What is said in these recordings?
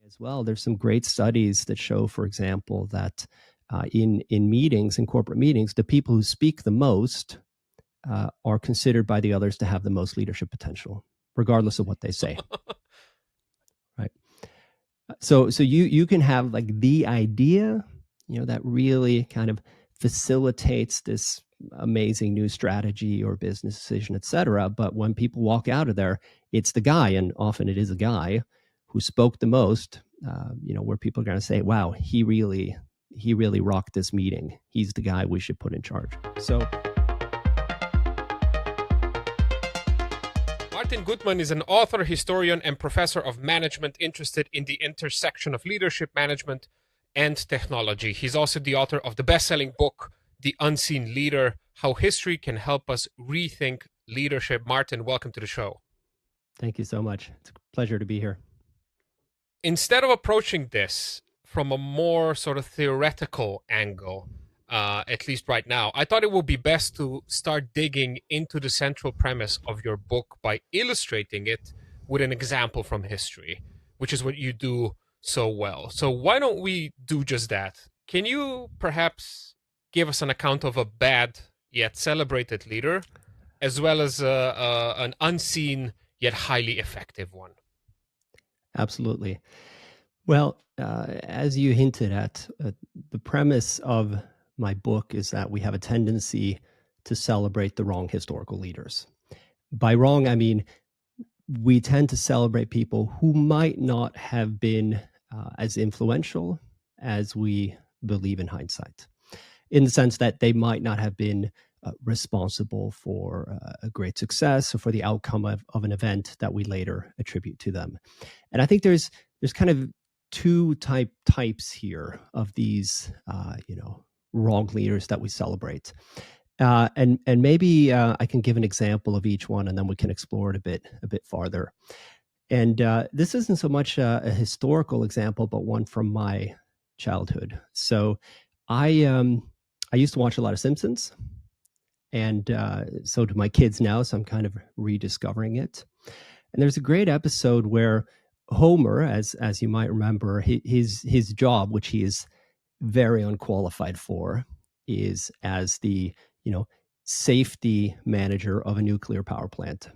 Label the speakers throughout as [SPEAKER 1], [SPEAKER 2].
[SPEAKER 1] as well. There's some great studies that show, for example, that in meetings, in corporate meetings, the people who speak the most are considered by the others to have the most leadership potential, regardless of what they say. Right. So you can have like the idea, that really kind of facilitates this amazing new strategy or business decision, et cetera. But when people walk out of there, it's the guy, and often it is a guy who spoke the most, where people are going to say, wow, he really rocked this meeting. He's the guy we should put in charge. So
[SPEAKER 2] Martin Gutmann is an author, historian, and professor of management interested in the intersection of leadership, management, and technology. He's also the author of the best-selling book, The Unseen Leader, How History Can Help Us Rethink Leadership. Martin, welcome to the show.
[SPEAKER 1] Thank you so much. It's a pleasure to be here.
[SPEAKER 2] Instead of approaching this from a more sort of theoretical angle, at least right now, I thought it would be best to start digging into the central premise of your book by illustrating it with an example from history, which is what you do so well. So why don't we do just that? Can you perhaps give us an account of a bad yet celebrated leader, as well as an unseen yet highly effective one?
[SPEAKER 1] Absolutely. Well, as you hinted at, the premise of my book is that we have a tendency to celebrate the wrong historical leaders. By wrong, I mean we tend to celebrate people who might not have been as influential as we believe in hindsight, in the sense that they might not have been responsible for a great success or for the outcome of an event that we later attribute to them. And I think there's kind of two types here of these, wrong leaders that we celebrate. And maybe I can give an example of each one, and then we can explore it a bit farther. And this isn't so much a historical example, but one from my childhood. So I used to watch a lot of Simpsons, and so do my kids now. So I'm kind of rediscovering it. And there's a great episode where Homer, as you might remember, his job, which he is very unqualified for, is as the safety manager of a nuclear power plant.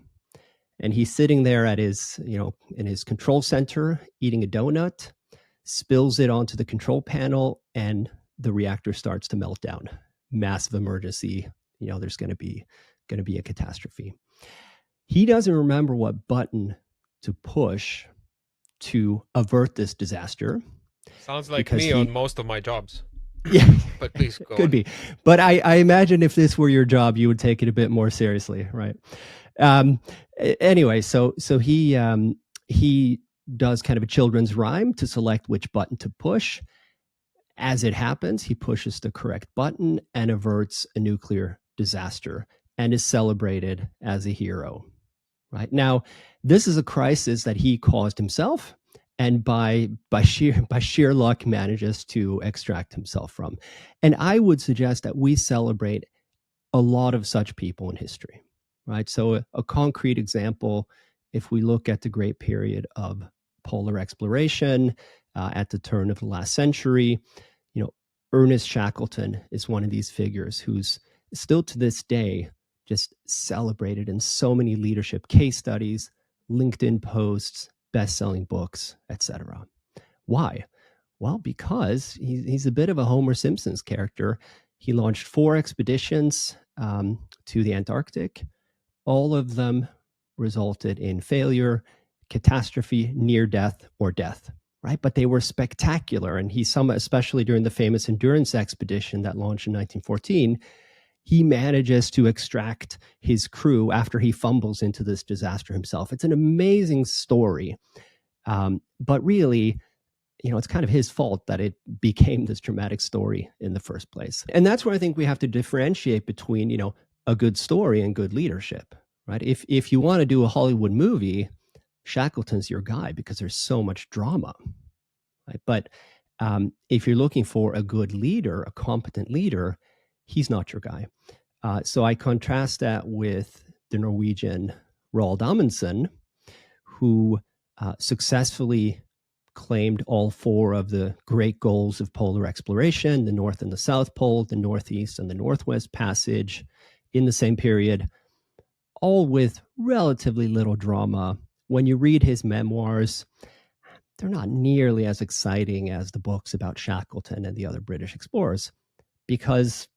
[SPEAKER 1] And he's sitting there at his in his control center eating a donut, spills it onto the control panel, and the reactor starts to melt down. Massive emergency. There's going to be a catastrophe. He doesn't remember what button to push to avert this disaster.
[SPEAKER 2] Sounds like me on most of my jobs.
[SPEAKER 1] Yeah,
[SPEAKER 2] but please go
[SPEAKER 1] could
[SPEAKER 2] on.
[SPEAKER 1] be. But I imagine if this were your job, you would take it a bit more seriously, right? Anyway, so he does kind of a children's rhyme to select which button to push. As it happens, he pushes the correct button and averts a nuclear disaster and is celebrated as a hero. Right now, this is a crisis that he caused himself, and by sheer luck manages to extract himself from. And I would suggest that we celebrate a lot of such people in history, right? So a concrete example, if we look at the great period of polar exploration at the turn of the last century, Ernest Shackleton is one of these figures who's still to this day just celebrated in so many leadership case studies, LinkedIn posts, best-selling books, etc. Why? Well, because he's a bit of a Homer Simpson's character. He launched 4 expeditions to the Antarctic. All of them resulted in failure, catastrophe, near death, or death. Right, but they were spectacular, and especially during the famous Endurance expedition that launched in 1914, he manages to extract his crew after he fumbles into this disaster himself. It's an amazing story, but really, it's kind of his fault that it became this dramatic story in the first place. And that's where I think we have to differentiate between, a good story and good leadership. Right? If you want to do a Hollywood movie, Shackleton's your guy because there's so much drama, right? But if you're looking for a good leader, a competent leader, he's not your guy. So I contrast that with the Norwegian Roald Amundsen, who successfully claimed all 4 of the great goals of polar exploration, the North and the South Pole, the Northeast and the Northwest Passage in the same period, all with relatively little drama. When you read his memoirs, they're not nearly as exciting as the books about Shackleton and the other British explorers, because,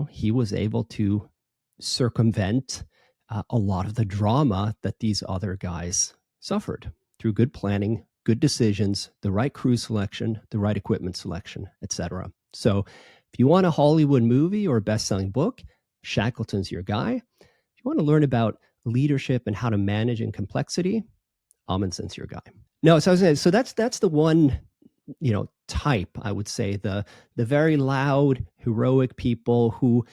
[SPEAKER 1] he was able to circumvent a lot of the drama that these other guys suffered through good planning, good decisions, the right crew selection, the right equipment selection, etc. So if you want a Hollywood movie or a best-selling book, Shackleton's your guy. If you want to learn about leadership and how to manage in complexity, Amundsen's your guy. No, so I was saying, so that's the one, type, I would say, the very loud, heroic people who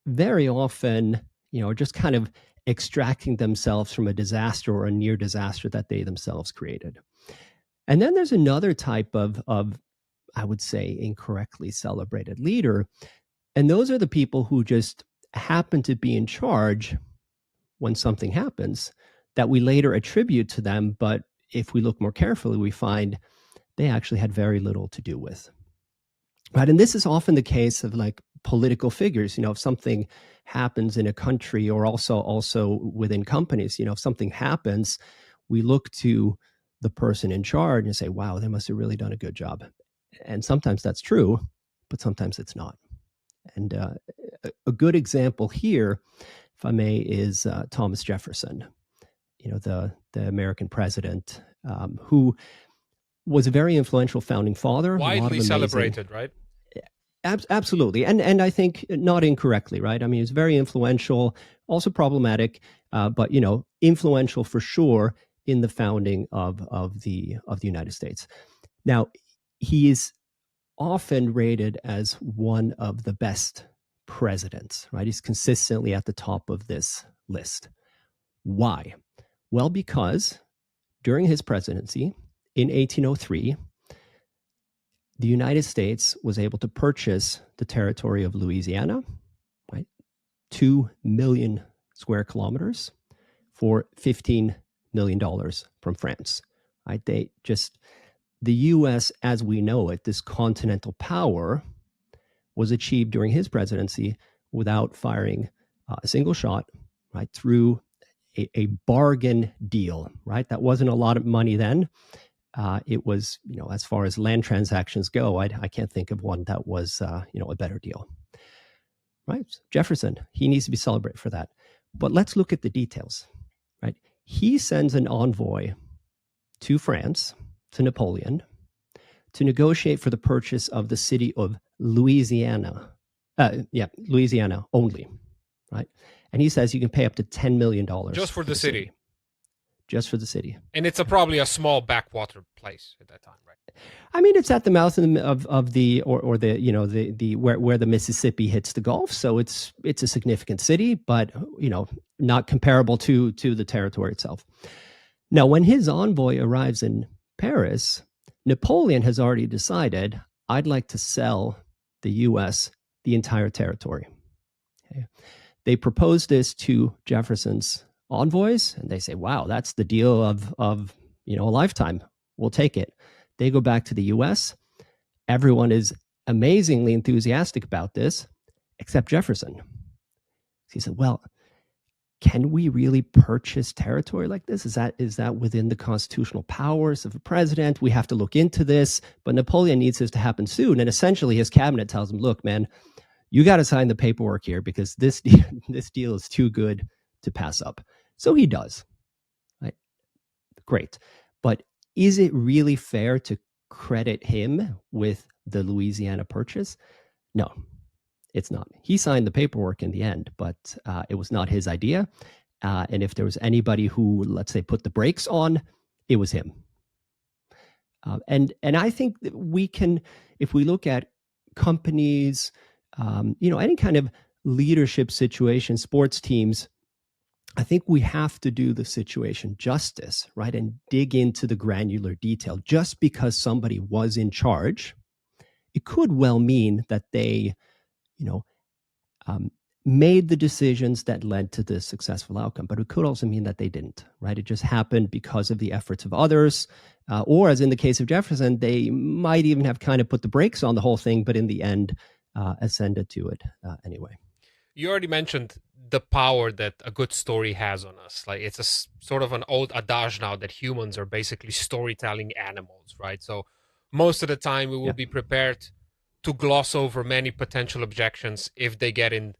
[SPEAKER 1] very often, are just kind of extracting themselves from a disaster or a near disaster that they themselves created. And then there's another type of I would say, incorrectly celebrated leader. And those are the people who just happen to be in charge when something happens that we later attribute to them. But if we look more carefully, we find they actually had very little to do with. Right. And this is often the case of like political figures. If something happens in a country, or also within companies, if something happens, we look to the person in charge and say, wow, they must have really done a good job. And sometimes that's true, but sometimes it's not. And a good example here, if I may, is Thomas Jefferson, the American president, who was a very influential founding father.
[SPEAKER 2] Widely celebrated, right?
[SPEAKER 1] Absolutely. And I think not incorrectly, right? I mean, he was very influential, also problematic, but, influential for sure in the founding of the United States. Now, he is often rated as one of the best presidents, right? He's consistently at the top of this list. Why? Well, because during his presidency in 1803, the United States was able to purchase the territory of Louisiana, right, 2 million square kilometers, for $15 million from France. Right? The U.S., as we know it, this continental power, was achieved during his presidency without firing a single shot, right, through a bargain deal. Right, that wasn't a lot of money then. It was, as far as land transactions go, I can't think of one that was, a better deal. Right? Jefferson, he needs to be celebrated for that. But let's look at the details. Right? He sends an envoy to France, to Napoleon, to negotiate for the purchase of the city of Louisiana. Louisiana only. Right? And he says you can pay up to $10 million.
[SPEAKER 2] Just for the city.
[SPEAKER 1] Just for the city.
[SPEAKER 2] And it's probably a small backwater place at that time, right?
[SPEAKER 1] I mean, it's at the mouth of the where the Mississippi hits the Gulf, so it's a significant city, but not comparable to the territory itself. Now, when his envoy arrives in Paris, Napoleon has already decided, I'd like to sell the U.S. the entire territory. Okay. They propose this to Jefferson's envoys, and they say, wow, that's the deal of a lifetime. We'll take it. They go back to the US. Everyone is amazingly enthusiastic about this, except Jefferson. He said, well, can we really purchase territory like this? Is that within the constitutional powers of a president? We have to look into this. But Napoleon needs this to happen soon. And essentially his cabinet tells him, look, man, you got to sign the paperwork here because this deal is too good to pass up. So he does. Right? Great. But is it really fair to credit him with the Louisiana purchase? No, it's not. He signed the paperwork in the end, but it was not his idea. And if there was anybody who, let's say, put the brakes on, it was him. And I think that we can, if we look at companies, any kind of leadership situation, sports teams, I think we have to do the situation justice, right? And dig into the granular detail. Just because somebody was in charge, it could well mean that they, made the decisions that led to this successful outcome. But it could also mean that they didn't, right? It just happened because of the efforts of others. Or as in the case of Jefferson, they might even have kind of put the brakes on the whole thing, but in the end, ascended to it anyway.
[SPEAKER 2] You already mentioned the power that a good story has on us. Like, it's a sort of an old adage now that humans are basically storytelling animals, right? So most of the time we will be prepared to gloss over many potential objections if they get in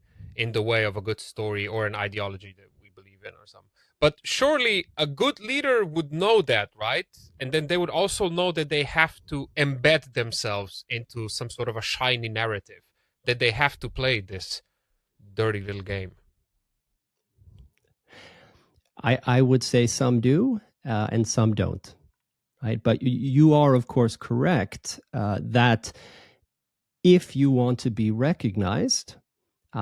[SPEAKER 2] the way of a good story or an ideology that we believe in or something. But surely a good leader would know that, right? And then they would also know that they have to embed themselves into some sort of a shiny narrative, that they have to play this dirty little game.
[SPEAKER 1] I would say some do and some don't, right? But you are, of course, correct that if you want to be recognized,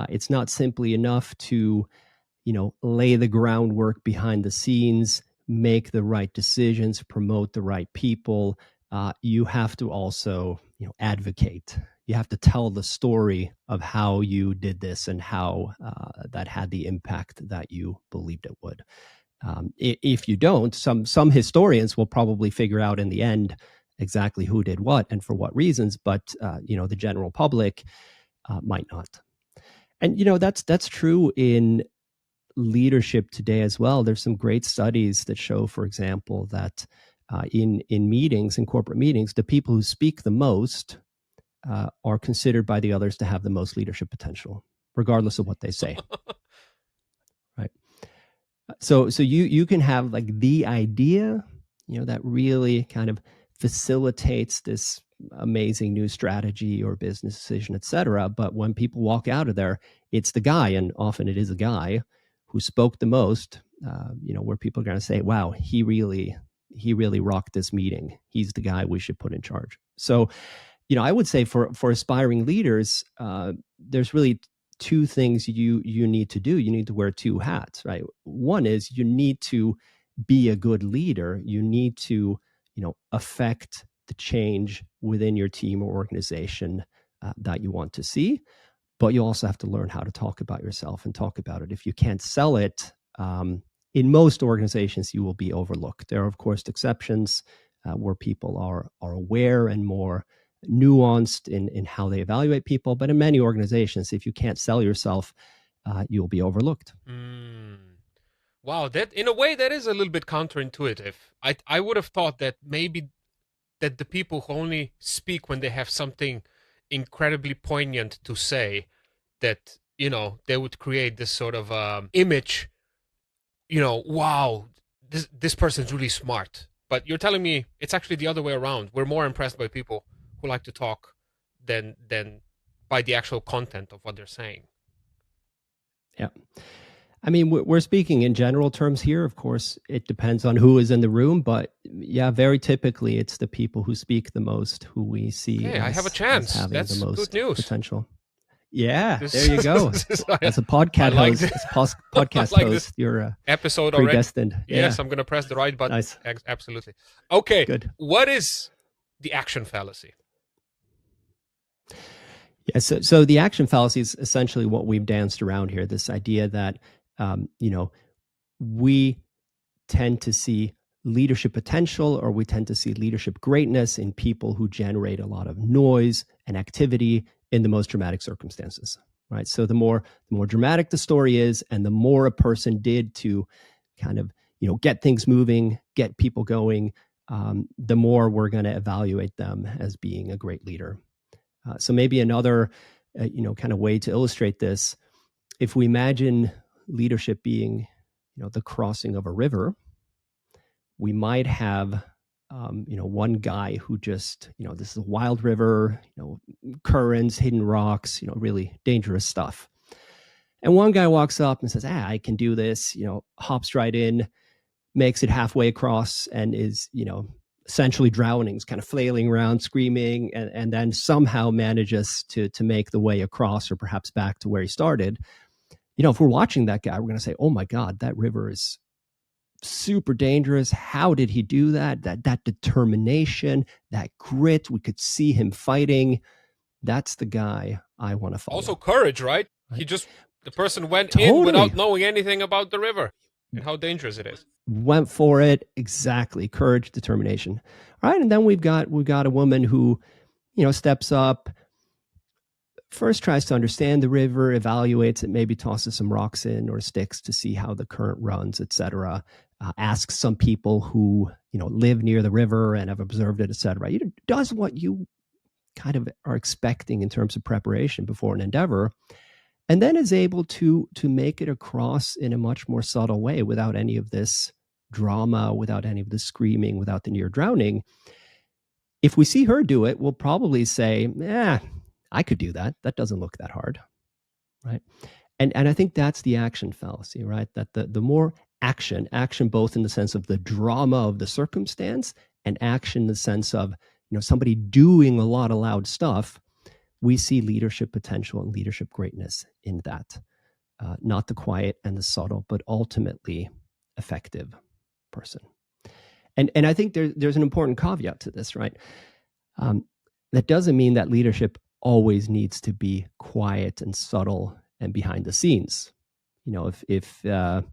[SPEAKER 1] it's not simply enough to, lay the groundwork behind the scenes, make the right decisions, promote the right people. You have to also, advocate. You have to tell the story of how you did this and how that had the impact that you believed it would. If you don't, some historians will probably figure out in the end exactly who did what and for what reasons, but the general public might not. And that's true in leadership today as well. There's some great studies that show, for example, that in meetings, in corporate meetings, the people who speak the most are considered by the others to have the most leadership potential, regardless of what they say. Right. So you can have like the idea, that really kind of facilitates this amazing new strategy or business decision, et cetera. But when people walk out of there, it's the guy, and often it is a guy who spoke the most, where people are going to say, wow, he really rocked this meeting. He's the guy we should put in charge. So, I would say for aspiring leaders, there's really two things you need to do. You need to wear two hats, right? One is you need to be a good leader. You need to, affect the change within your team or organization that you want to see. But you also have to learn how to talk about yourself and talk about it. If you can't sell it, in most organizations, you will be overlooked. There are, of course, exceptions where people are aware and more nuanced in how they evaluate people. But in many organizations, if you can't sell yourself, you'll be overlooked.
[SPEAKER 2] Wow, that in a way that is a little bit counterintuitive. I would have thought that maybe that the people who only speak when they have something incredibly poignant to say, that they would create this sort of image. Wow, this person's really smart. But you're telling me it's actually the other way around. We're more impressed by people who like to talk than by the actual content of what they're saying.
[SPEAKER 1] Yeah. I mean, we're speaking in general terms here. Of course, it depends on who is in the room, but yeah, very typically it's the people who speak the most who we see.
[SPEAKER 2] Hey, I have a chance. That's the most good news.
[SPEAKER 1] Potential. Yeah, there you go. As a podcast host, host, you're
[SPEAKER 2] episode
[SPEAKER 1] predestined.
[SPEAKER 2] Already. Yes, I'm going to press the right button.
[SPEAKER 1] Nice.
[SPEAKER 2] Absolutely. Okay.
[SPEAKER 1] Good.
[SPEAKER 2] What is the action fallacy?
[SPEAKER 1] Yeah, so the action fallacy is essentially what we've danced around here. This idea that we tend to see leadership potential, or we tend to see leadership greatness in people who generate a lot of noise and activity in the most dramatic circumstances, right? So the more dramatic the story is, and the more a person did to kind of get things moving, get people going, the more we're going to evaluate them as being a great leader. So maybe another kind of way to illustrate this, if we imagine leadership being the crossing of a river, we might have one guy who just this is a wild river, currents, hidden rocks, really dangerous stuff. And one guy walks up and says, I can do this, hops right in, makes it halfway across, and is essentially drowning, is kind of flailing around, screaming, and then somehow manages to make the way across, or perhaps back to where he started. If we're watching that guy, we're going to say, oh my God, that river is super dangerous. How did he do that? That determination, that grit, we could see him fighting. That's the guy I want to follow.
[SPEAKER 2] Also courage, right? He just The person went in
[SPEAKER 1] Totally.
[SPEAKER 2] without knowing anything about the river and how dangerous it is.
[SPEAKER 1] Went for it. Exactly. Courage, determination. All right. And then we've got a woman who, steps up, first tries to understand the river, evaluates it, maybe tosses some rocks in or sticks to see how the current runs, etc. Asks some people who live near the river and have observed it, etc. Does what you kind of are expecting in terms of preparation before an endeavor, and then is able to make it across in a much more subtle way without any of this drama, without any of the screaming, without the near drowning. If we see her do it, we'll probably say, I could do that. That doesn't look that hard, right? And I think that's the action fallacy, right? That the more action both in the sense of the drama of the circumstance and action in the sense of somebody doing a lot of loud stuff, we see leadership potential and leadership greatness in that. Not the quiet and the subtle, but ultimately effective person. And I think there's an important caveat to this, right? That doesn't mean that leadership always needs to be quiet and subtle and behind the scenes. If you're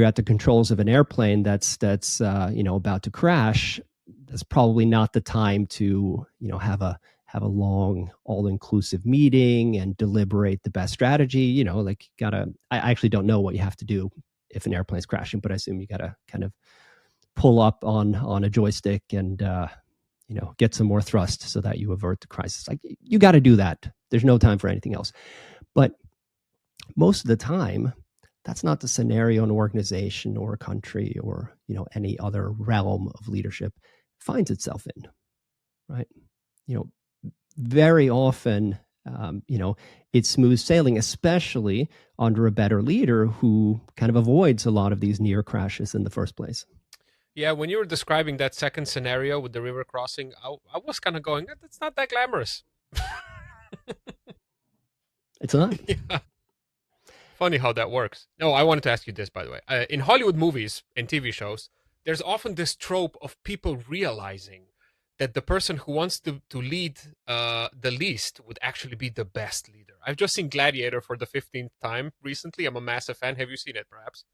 [SPEAKER 1] at the controls of an airplane that's about to crash, that's probably not the time to have a long all-inclusive meeting and deliberate the best strategy. I actually don't know what you have to do if an airplane's crashing, but I assume you gotta kind of pull up on a joystick and get some more thrust so that you avert the crisis. Like, you got to do that. There's no time for anything else. But most of the time, that's not the scenario an organization or a country or any other realm of leadership finds itself in, right? Very often, it's smooth sailing, especially under a better leader who kind of avoids a lot of these near crashes in the first place.
[SPEAKER 2] Yeah, when you were describing that second scenario with the river crossing, I was kind of going, that's not that glamorous.
[SPEAKER 1] It's not.
[SPEAKER 2] Yeah. Funny how that works. No, I wanted to ask you this, by the way. In Hollywood movies and TV shows, there's often this trope of people realizing that the person who wants to lead the least would actually be the best leader. I've just seen Gladiator for the 15th time recently. I'm a massive fan. Have you seen it, perhaps?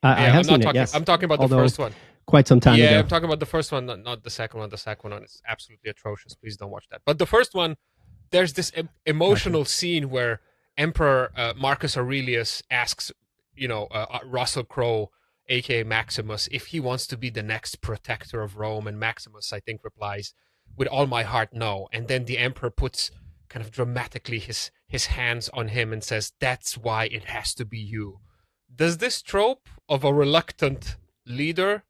[SPEAKER 1] I have seen it, yes.
[SPEAKER 2] I'm talking about the first one.
[SPEAKER 1] Quite some time ago.
[SPEAKER 2] Yeah, I'm talking about the first one, not the second one. The second one is absolutely atrocious. Please don't watch that. But the first one, there's this emotional scene where Emperor Marcus Aurelius asks, Russell Crowe, aka Maximus, if he wants to be the next protector of Rome, and Maximus, I think, replies, "With all my heart, no." And then the emperor puts kind of dramatically his hands on him and says, "That's why it has to be you." Does this trope of a reluctant leader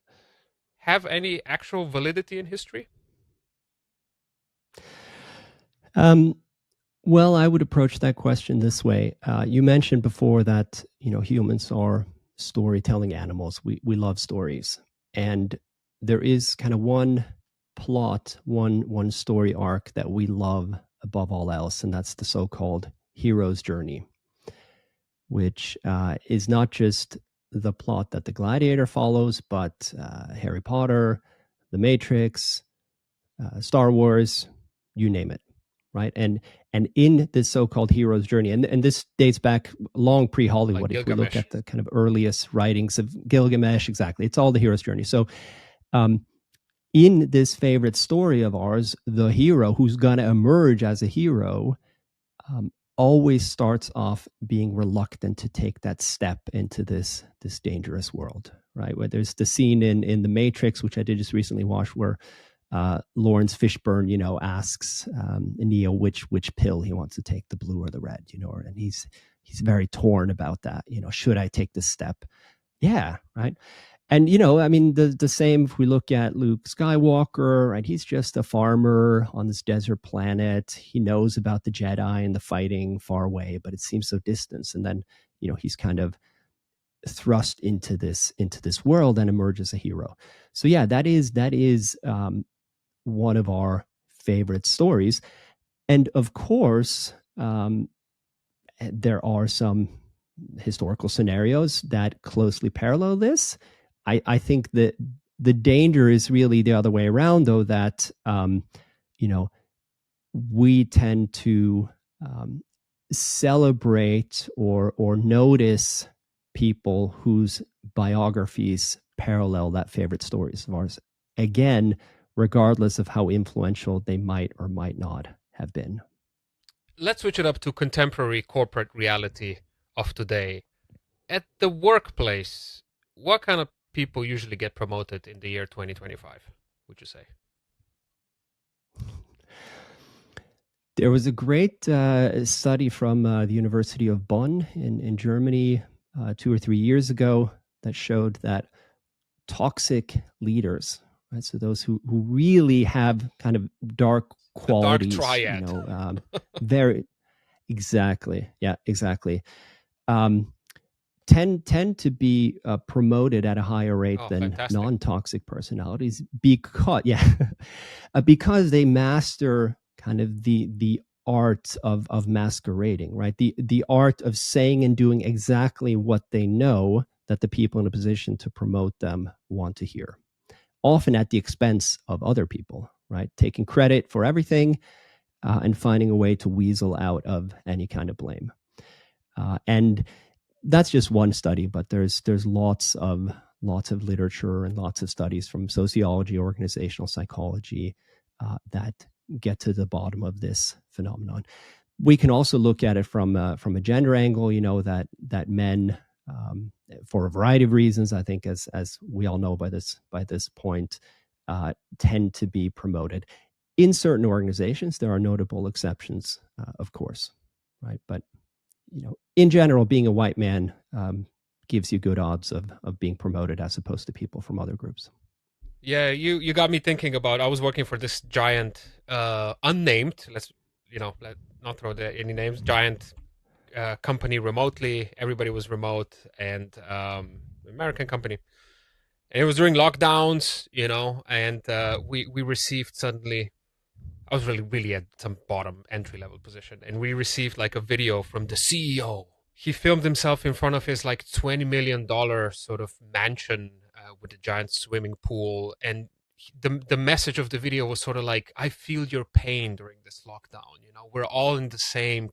[SPEAKER 2] have any actual validity in history?
[SPEAKER 1] Well, I would approach that question this way. You mentioned before that humans are storytelling animals. We love stories, and there is kind of one plot, one story arc that we love above all else, and that's the so-called hero's journey, which is not just the plot that the Gladiator follows, but Harry Potter, The Matrix, Star Wars, you name it, right? And in this so-called hero's journey, and this dates back long pre-Hollywood.
[SPEAKER 2] Like
[SPEAKER 1] if we look
[SPEAKER 2] Gilgamesh.
[SPEAKER 1] at the kind of earliest writings of Gilgamesh, exactly, it's all the hero's journey. So in this favorite story of ours, the hero who's going to emerge as a hero always starts off being reluctant to take that step into this dangerous world, right? Where there's the scene in The Matrix, which I did just recently watch, where Lawrence Fishburne, asks Neo which pill he wants to take, the blue or the red, and he's very torn about that. Should I take this step? Yeah, right. And the same if we look at Luke Skywalker, right? He's just a farmer on this desert planet. He knows about the Jedi and the fighting far away, but it seems so distant. And then he's kind of thrust into this world and emerges a hero. So yeah, that is one of our favorite stories. And of course, there are some historical scenarios that closely parallel this. I think that the danger is really the other way around, though, that we tend to celebrate or notice people whose biographies parallel that favorite stories of ours. Again, regardless of how influential they might or might not have been.
[SPEAKER 2] Let's switch it up to contemporary corporate reality of today. At the workplace, what kind of people usually get promoted in the year 2025, would you say?
[SPEAKER 1] There was a great study from the University of Bonn in Germany 2 or 3 years ago that showed that toxic leaders, right? So those who really have kind of dark
[SPEAKER 2] The dark
[SPEAKER 1] qualities,
[SPEAKER 2] triad.
[SPEAKER 1] very exactly, yeah, exactly. Um, tend to be promoted at a higher rate than
[SPEAKER 2] Fantastic.
[SPEAKER 1] non-toxic personalities because they master kind of the art of masquerading, right? The art of saying and doing exactly what they know that the people in a position to promote them want to hear, often at the expense of other people, right? Taking credit for everything and finding a way to weasel out of any kind of blame. And that's just one study, but there's lots of literature and lots of studies from sociology, organizational psychology that get to the bottom of this phenomenon. We can also look at it from a gender angle. That men, for a variety of reasons, I think, as we all know by this point, tend to be promoted. In certain organizations, there are notable exceptions, of course, right? But in general, being a white man gives you good odds of being promoted as opposed to people from other groups.
[SPEAKER 2] Yeah, you got me thinking about. I was working for this giant, unnamed. Let's not throw any names. Giant company remotely. Everybody was remote, and American company. And it was during lockdowns, and we received suddenly. I was really at some bottom entry level position, and we received like a video from the CEO. He filmed himself in front of his like $20 million sort of mansion with a giant swimming pool, and the message of the video was sort of like, I feel your pain during this lockdown. We're all in the same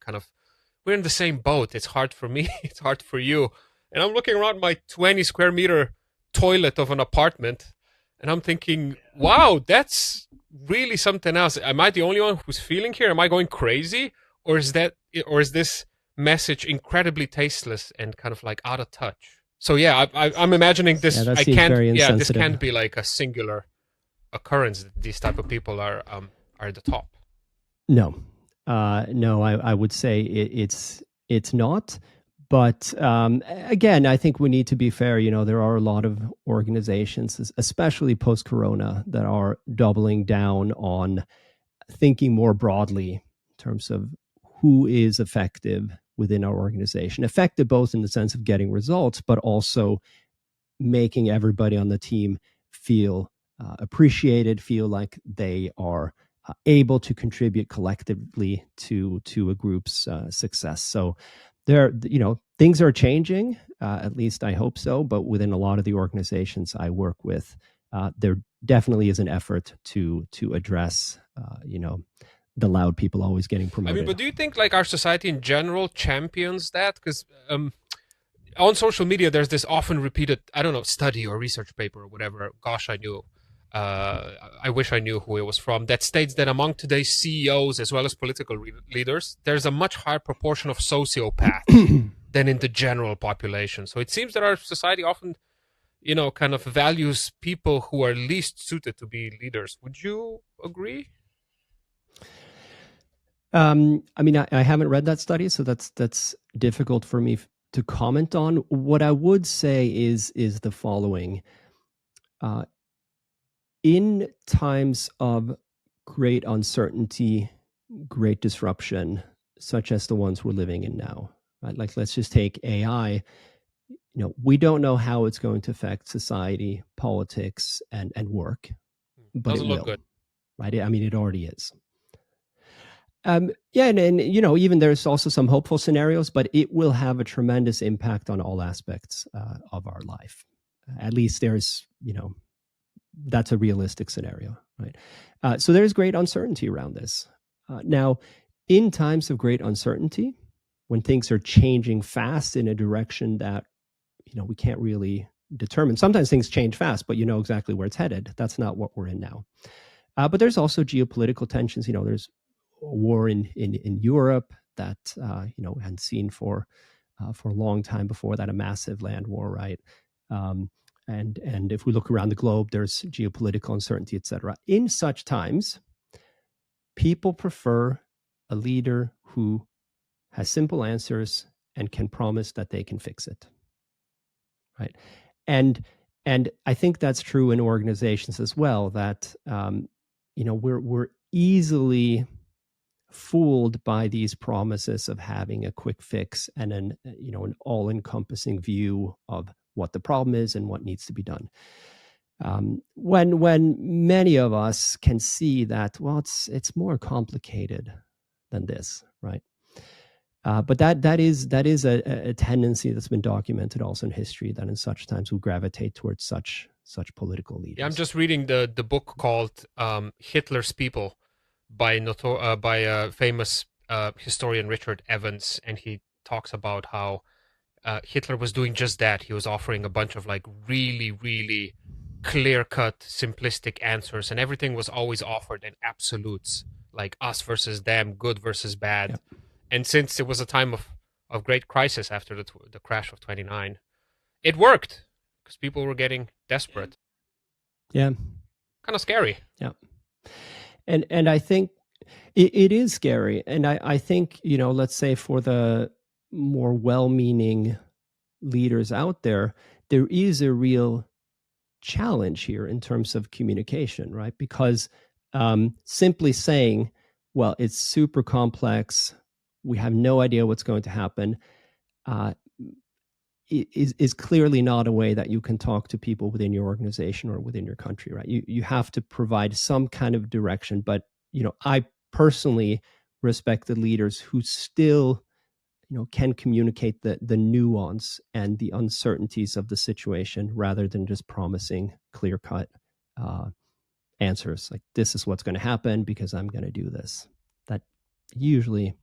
[SPEAKER 2] we're in the same boat. It's hard for me. It's hard for you. And I'm looking around my 20 square meter toilet of an apartment, and I'm thinking, wow, that's really something else. Am I the only one who's feeling here? Am I going crazy? Or is this message incredibly tasteless and kind of like out of touch? So yeah, I'm imagining this.
[SPEAKER 1] Yeah, that
[SPEAKER 2] I
[SPEAKER 1] seems
[SPEAKER 2] can't.
[SPEAKER 1] very
[SPEAKER 2] Yeah, this
[SPEAKER 1] insensitive.
[SPEAKER 2] can't be like a singular occurrence. These type of people are at the top.
[SPEAKER 1] No, no, I would say it's not. But again, I think we need to be fair. There are a lot of organizations, especially post-corona, that are doubling down on thinking more broadly in terms of who is effective within our organization. Effective both in the sense of getting results, but also making everybody on the team feel appreciated, feel like they are able to contribute collectively to a group's success. So things are changing. At least I hope so. But within a lot of the organizations I work with, there definitely is an effort to address, the loud people always getting promoted.
[SPEAKER 2] I mean, but do you think like our society in general champions that? Because on social media, there's this often repeated, I don't know, study or research paper or whatever. Gosh, I wish I knew who it was from, that states that among today's CEOs as well as political leaders, there's a much higher proportion of sociopaths than in the general population. So it seems that our society often, kind of values people who are least suited to be leaders. Would you agree?
[SPEAKER 1] I mean, I haven't read that study, so that's difficult for me to comment on. What I would say is the following: in times of great uncertainty, great disruption, such as the ones we're living in now, right? Like, let's just take AI. We don't know how it's going to affect society, politics, and work, but
[SPEAKER 2] Doesn't
[SPEAKER 1] it
[SPEAKER 2] look
[SPEAKER 1] will,
[SPEAKER 2] good.
[SPEAKER 1] right? I mean, it already is. Yeah, and even there's also some hopeful scenarios, but it will have a tremendous impact on all aspects of our life. At least there's, that's a realistic scenario, right? So there's great uncertainty around this. Now, in times of great uncertainty, when things are changing fast in a direction that we can't really determine. Sometimes things change fast, but you know exactly where it's headed. That's not what we're in now. But there's also geopolitical tensions. There's a war in Europe that hadn't seen for a long time before that, a massive land war, right? And if we look around the globe, there's geopolitical uncertainty, etc. In such times, people prefer a leader who has simple answers and can promise that they can fix it, right? And I think that's true in organizations as well. That we're easily fooled by these promises of having a quick fix and an all-encompassing view of what the problem is and what needs to be done. When many of us can see that, well, it's more complicated than this, right? But that is a tendency that's been documented also in history, that in such times we gravitate towards such political leaders.
[SPEAKER 2] Yeah, I'm just reading the book called Hitler's People by famous historian Richard Evans, and he talks about how Hitler was doing just that. He was offering a bunch of like really, really clear-cut, simplistic answers, and everything was always offered in absolutes, like us versus them, good versus bad.
[SPEAKER 1] Yep.
[SPEAKER 2] And since it was a time of great crisis after the crash of 29, it worked because people were getting desperate.
[SPEAKER 1] Yeah.
[SPEAKER 2] Kind of scary.
[SPEAKER 1] Yeah. And I think it is scary. And I think, let's say for the more well-meaning leaders out there, there is a real challenge here in terms of communication, right? Because simply saying, well, it's super complex, we have no idea what's going to happen, is clearly not a way that you can talk to people within your organization or within your country, right? You have to provide some kind of direction. But I personally respect the leaders who still can communicate the nuance and the uncertainties of the situation rather than just promising clear-cut answers like, this is what's going to happen because I'm going to do this. That usually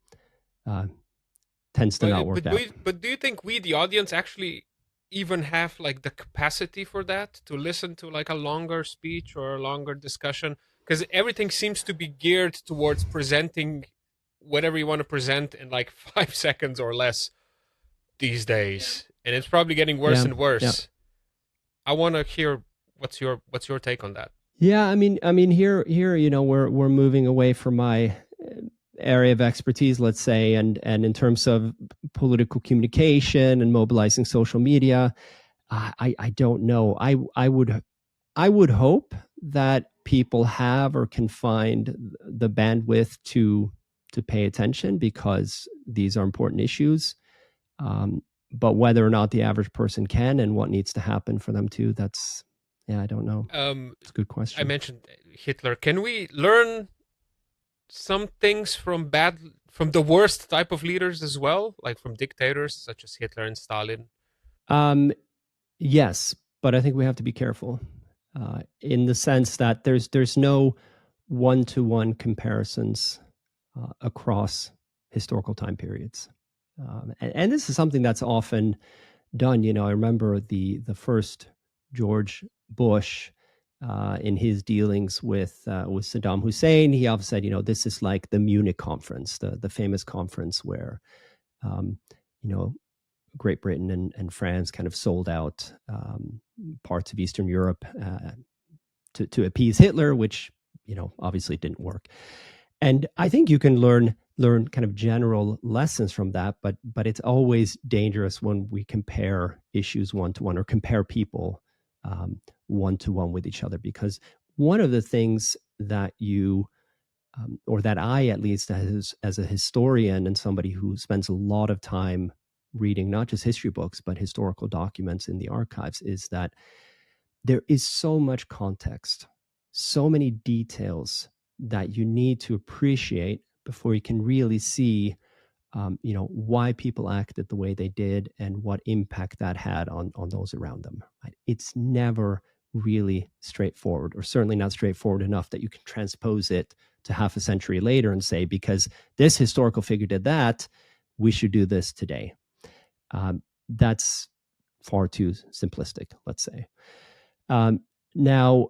[SPEAKER 1] tends to not work out.
[SPEAKER 2] But do you think we, the audience, actually even have like the capacity for that, to listen to like a longer speech or a longer discussion? Because everything seems to be geared towards presenting whatever you want to present in like 5 seconds or less these days, and it's probably getting worse and worse. Yeah. I want to hear what's your take on that.
[SPEAKER 1] Yeah, I mean here we're moving away from my area of expertise, let's say, and in terms of political communication and mobilizing social media, I don't know. I would hope that people have or can find the bandwidth to pay attention, because these are important issues. But whether or not the average person can and what needs to happen for them to, I don't know. It's a good question.
[SPEAKER 2] I mentioned Hitler. Can we learn some things from the worst type of leaders as well, like from dictators such as Hitler and Stalin?
[SPEAKER 1] Yes, but I think we have to be careful in the sense that there's no one-to-one comparisons across historical time periods. And this is something that's often done. I remember the first George Bush in his dealings with Saddam Hussein. He often said, this is like the Munich conference, the famous conference where, Great Britain and France kind of sold out parts of Eastern Europe to appease Hitler, which obviously didn't work. And I think you can learn kind of general lessons from that, but it's always dangerous when we compare issues one-to-one or compare people one-to-one with each other, because one of the things that or that I, at least as a historian and somebody who spends a lot of time reading not just history books, but historical documents in the archives, is that there is so much context, so many details that you need to appreciate before you can really see, why people acted the way they did and what impact that had on those around them. Right? It's never really straightforward, or certainly not straightforward enough that you can transpose it to half a century later and say, because this historical figure did that, we should do this today. That's far too simplistic, let's say. Now,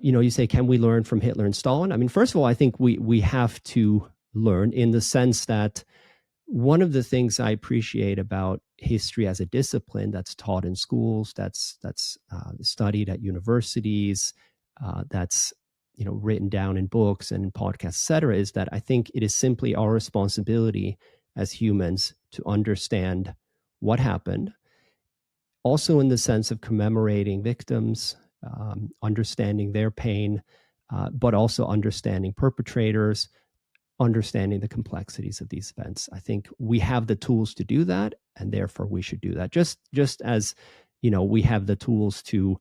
[SPEAKER 1] you say, can we learn from Hitler and Stalin? I mean, first of all, I think we have to learn, in the sense that one of the things I appreciate about history as a discipline that's taught in schools, that's studied at universities, that's written down in books and podcasts, et cetera, is that I think it is simply our responsibility as humans to understand what happened, also in the sense of commemorating victims, understanding their pain, but also understanding perpetrators, understanding the complexities of these events. I think we have the tools to do that, and therefore we should do that. Just as we have the tools to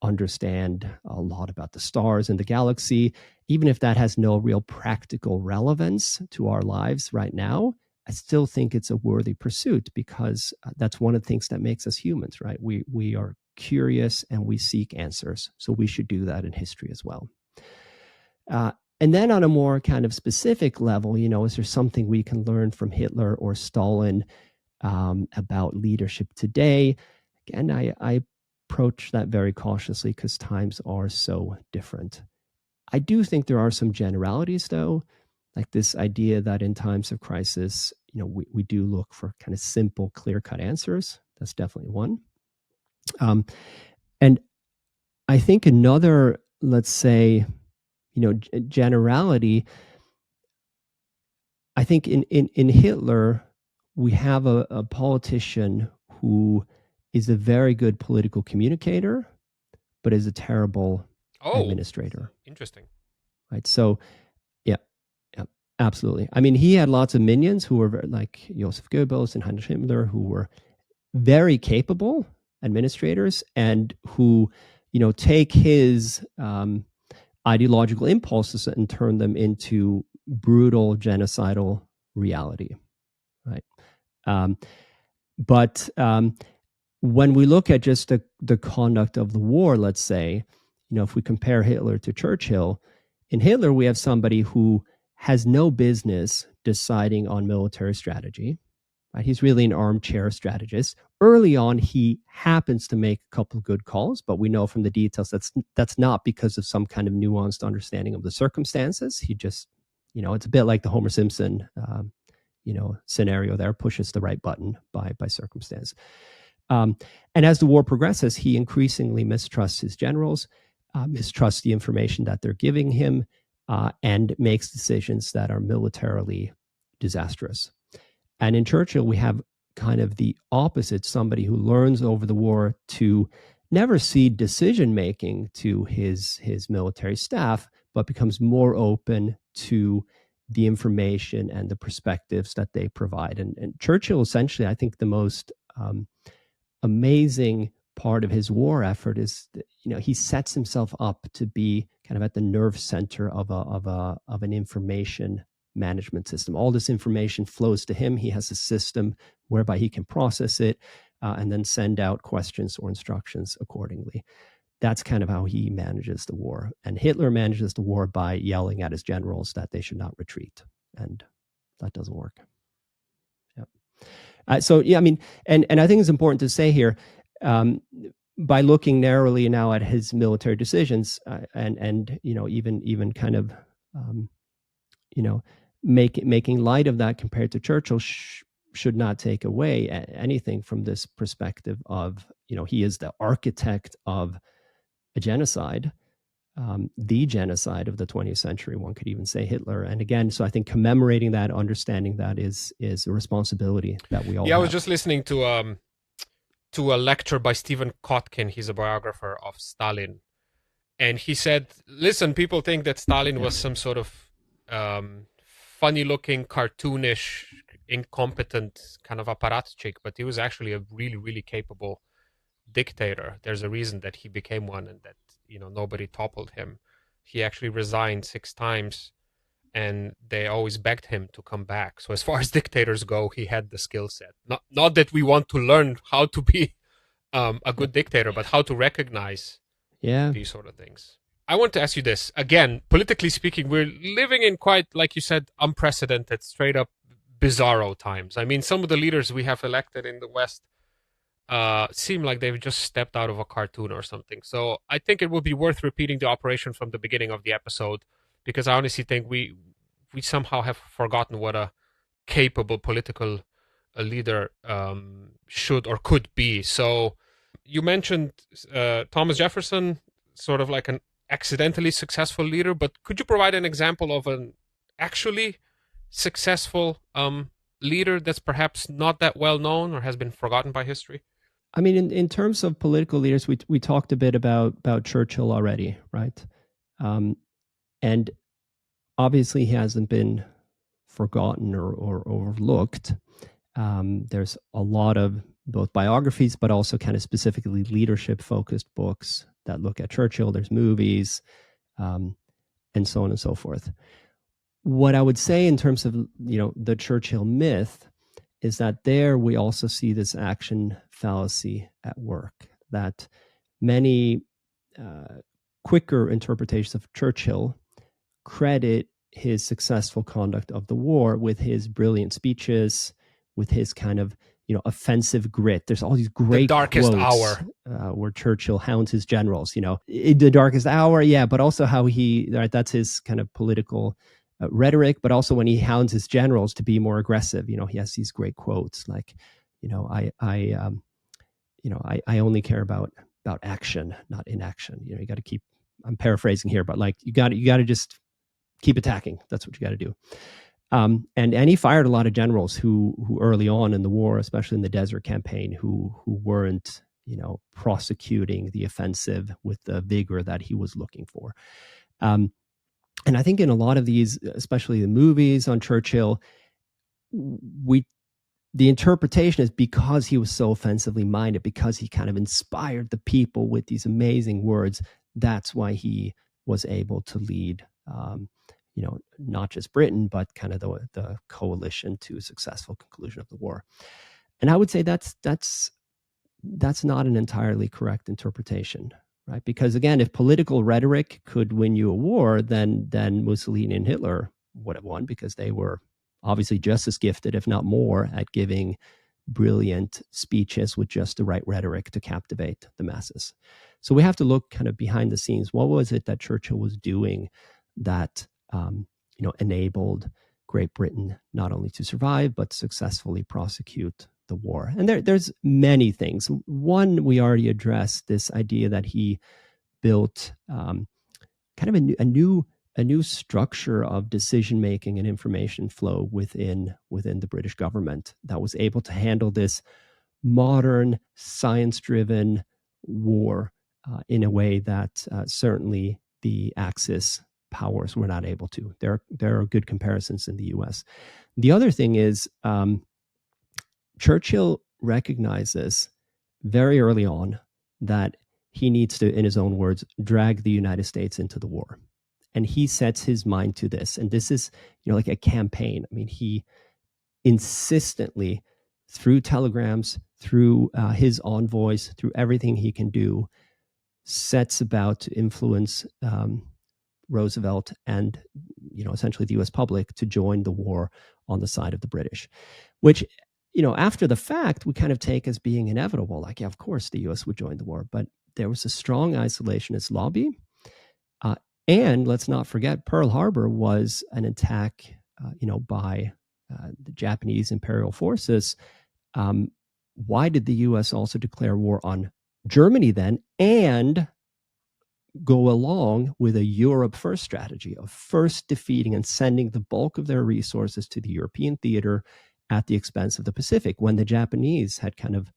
[SPEAKER 1] understand a lot about the stars and the galaxy, even if that has no real practical relevance to our lives right now, I still think it's a worthy pursuit, because that's one of the things that makes us humans, right? We are curious and we seek answers. So we should do that in history as well. And then on a more kind of specific level, is there something we can learn from Hitler or Stalin about leadership today? Again, I approach that very cautiously, because times are so different. I do think there are some generalities, though, like this idea that in times of crisis, we do look for kind of simple, clear-cut answers. That's definitely one. And I think another, let's say, generality, I think in Hitler, we have a politician who is a very good political communicator, but is a terrible administrator.
[SPEAKER 2] Interesting.
[SPEAKER 1] Right. So, yeah, absolutely. I mean, he had lots of minions who were like Joseph Goebbels and Heinrich Himmler, who were very capable administrators and who, take his ideological impulses and turn them into brutal genocidal reality. Right. But when we look at just the conduct of the war, let's say, if we compare Hitler to Churchill, in Hitler, we have somebody who has no business deciding on military strategy. Right? He's really an armchair strategist. Early on, he happens to make a couple of good calls, but we know from the details that's not because of some kind of nuanced understanding of the circumstances. He just, it's a bit like the Homer Simpson, scenario there, pushes the right button by circumstance. And as the war progresses, he increasingly mistrusts his generals, mistrusts the information that they're giving him, and makes decisions that are militarily disastrous. And in Churchill, we have kind of the opposite, somebody who learns over the war to never cede decision-making to his military staff, but becomes more open to the information and the perspectives that they provide. And Churchill, essentially, I think the most amazing part of his war effort is that, he sets himself up to be kind of at the nerve center of an information management system. All this information flows to him. He has a system whereby he can process it and then send out questions or instructions accordingly. That's kind of how he manages the war. And Hitler manages the war by yelling at his generals that they should not retreat. And that doesn't work. Yeah. So, I mean, and I think it's important to say here, by looking narrowly now at his military decisions and even kind of, making light of that compared to Churchill should not take away anything from this perspective of, he is the architect of a genocide, the genocide of the 20th century, one could even say Hitler. And again, so I think commemorating that, understanding that is a responsibility that we all have.
[SPEAKER 2] I was just listening to a lecture by Stephen Kotkin. He's a biographer of Stalin. And he said, listen, people think that Stalin was some sort of funny-looking, cartoonish, incompetent kind of apparatchik, but he was actually a really, really capable dictator. There's a reason that he became one and that, nobody toppled him. He actually resigned 6 times and they always begged him to come back. So as far as dictators go, he had the skill set. Not that we want to learn how to be a good dictator, but how to recognize these sort of things. I want to ask you this. Again, politically speaking, we're living in quite, like you said, unprecedented, straight up bizarro times. I mean, some of the leaders we have elected in the West seem like they've just stepped out of a cartoon or something. So I think it would be worth repeating the operation from the beginning of the episode, because I honestly think we somehow have forgotten what a capable political leader should or could be. So you mentioned Thomas Jefferson, sort of like an accidentally successful leader, but could you provide an example of an actually successful leader that's perhaps not that well known or has been forgotten by history?
[SPEAKER 1] I mean, in terms of political leaders, we talked a bit about Churchill already, right? And obviously, he hasn't been forgotten or overlooked. There's a lot of both biographies, but also kind of specifically leadership-focused books that look at Churchill. There's movies, and so on and so forth. What I would say in terms of the Churchill myth is that there we also see this action fallacy at work, that many quicker interpretations of Churchill credit his successful conduct of the war with his brilliant speeches, with his kind of offensive grit. There's all these great
[SPEAKER 2] The Darkest
[SPEAKER 1] quotes
[SPEAKER 2] Hour.
[SPEAKER 1] where Churchill hounds his generals. In the darkest hour, yeah, but also how that's his kind of political rhetoric, but also when he hounds his generals to be more aggressive. He has these great quotes like, I only care about action, not inaction. You got to keep. I'm paraphrasing here, but like you got to just keep attacking. That's what you got to do. And he fired a lot of generals who early on in the war, especially in the Desert Campaign, who weren't prosecuting the offensive with the vigor that he was looking for. And I think in a lot of these, especially the movies on Churchill, the interpretation is because he was so offensively minded, because he kind of inspired the people with these amazing words. That's why he was able to lead, not just Britain, but kind of the coalition to a successful conclusion of the war. And I would say that's not an entirely correct interpretation, right? Because again, if political rhetoric could win you a war, then Mussolini and Hitler would have won, because they were obviously just as gifted, if not more, at giving brilliant speeches with just the right rhetoric to captivate the masses. So we have to look kind of behind the scenes. What was it that Churchill was doing that enabled Great Britain not only to survive, but successfully prosecute the war? And there's many things. One, we already addressed this idea that he built kind of a new structure of decision making and information flow within the British government that was able to handle this modern science-driven war in a way that certainly the Axis powers were not able to. There are good comparisons in the U.S. The other thing is Churchill recognizes very early on that he needs to, in his own words, drag the United States into the war. And he sets his mind to this. And this is, like a campaign. I mean, he insistently, through telegrams, through his envoys, through everything he can do, sets about to influence Roosevelt and, essentially the U.S. public to join the war on the side of the British, which, after the fact, we kind of take as being inevitable. Like, yeah, of course the U.S. would join the war, but there was a strong isolationist lobby. And let's not forget, Pearl Harbor was an attack, by the Japanese imperial forces. Why did the U.S. also declare war on Germany then, and go along with a Europe first strategy of first defeating and sending the bulk of their resources to the European theater at the expense of the Pacific, when the Japanese had kind of,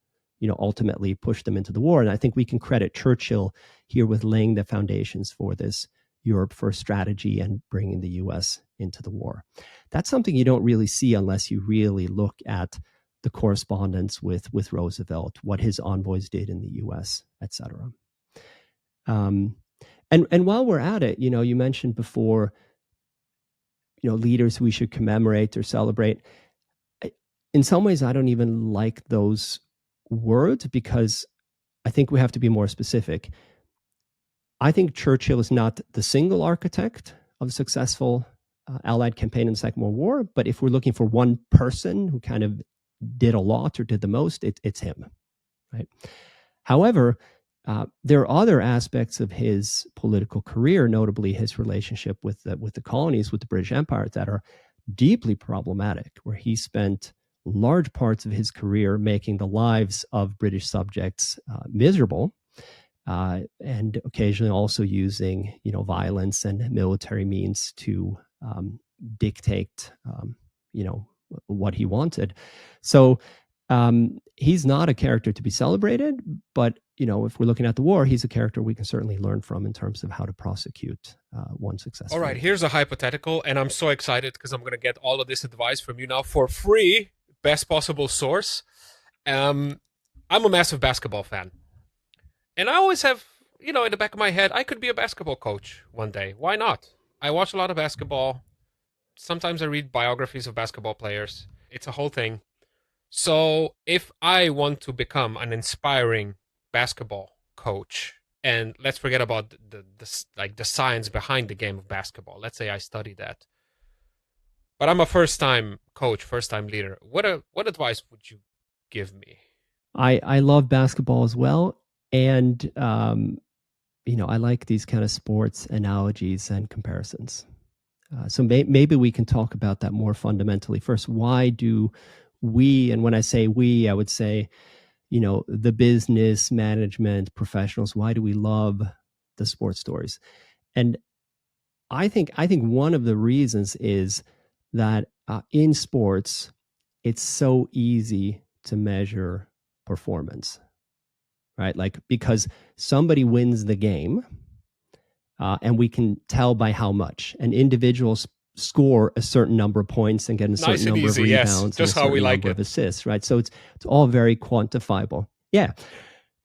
[SPEAKER 1] ultimately pushed them into the war? And I think we can credit Churchill here with laying the foundations for this Europe first strategy and bringing the U.S. into the war. That's something you don't really see unless you really look at the correspondence with Roosevelt, what his envoys did in the U.S., et cetera. And while we're at it, you mentioned before, leaders we should commemorate or celebrate. In some ways, I don't even like those words, because I think we have to be more specific. I think Churchill is not the single architect of successful Allied campaign in the Second World War. But if we're looking for one person who kind of did a lot or did the most, it's him, right? However, there are other aspects of his political career, notably his relationship with the colonies, with the British Empire, that are deeply problematic, where he spent large parts of his career making the lives of British subjects miserable, and occasionally also using, violence and military means to dictate, what he wanted. So he's not a character to be celebrated, but if we're looking at the war, he's a character we can certainly learn from in terms of how to prosecute one successfully.
[SPEAKER 2] All right, here's a hypothetical, and I'm so excited because I'm going to get all of this advice from you now for free, best possible source. I'm a massive basketball fan, and I always have, in the back of my head, I could be a basketball coach one day. Why not? I watch a lot of basketball. Sometimes I read biographies of basketball players. It's a whole thing. So if I want to become an inspiring basketball coach, and let's forget about the science behind the game of basketball. Let's say I study that, but I'm a first-time coach, first-time leader. What advice would you give me?
[SPEAKER 1] I love basketball as well, and I like these kind of sports analogies and comparisons. So maybe we can talk about that more fundamentally. First, why do we, and when I say we, I would say, the business, management, professionals, why do we love the sports stories? And I think one of the reasons is that in sports, it's so easy to measure performance, right? Like, because somebody wins the game, and we can tell by how much. And individuals score a certain number of points and get a certain number of rebounds,
[SPEAKER 2] just
[SPEAKER 1] and a
[SPEAKER 2] how we
[SPEAKER 1] certain
[SPEAKER 2] like
[SPEAKER 1] number
[SPEAKER 2] it.
[SPEAKER 1] of assists, right? So it's all very quantifiable. Yeah,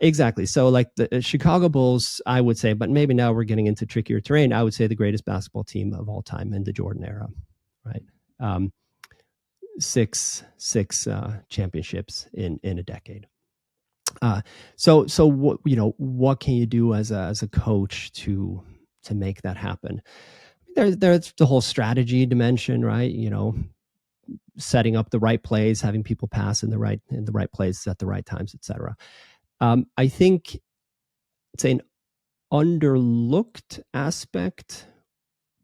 [SPEAKER 1] exactly. So like the Chicago Bulls, I would say, but maybe now we're getting into trickier terrain, I would say the greatest basketball team of all time in the Jordan era, right? Six championships in a decade. So what can you do as a coach to make that happen? There's the whole strategy dimension, right? Setting up the right plays, having people pass in the right places at the right times, etc. I think it's an underlooked aspect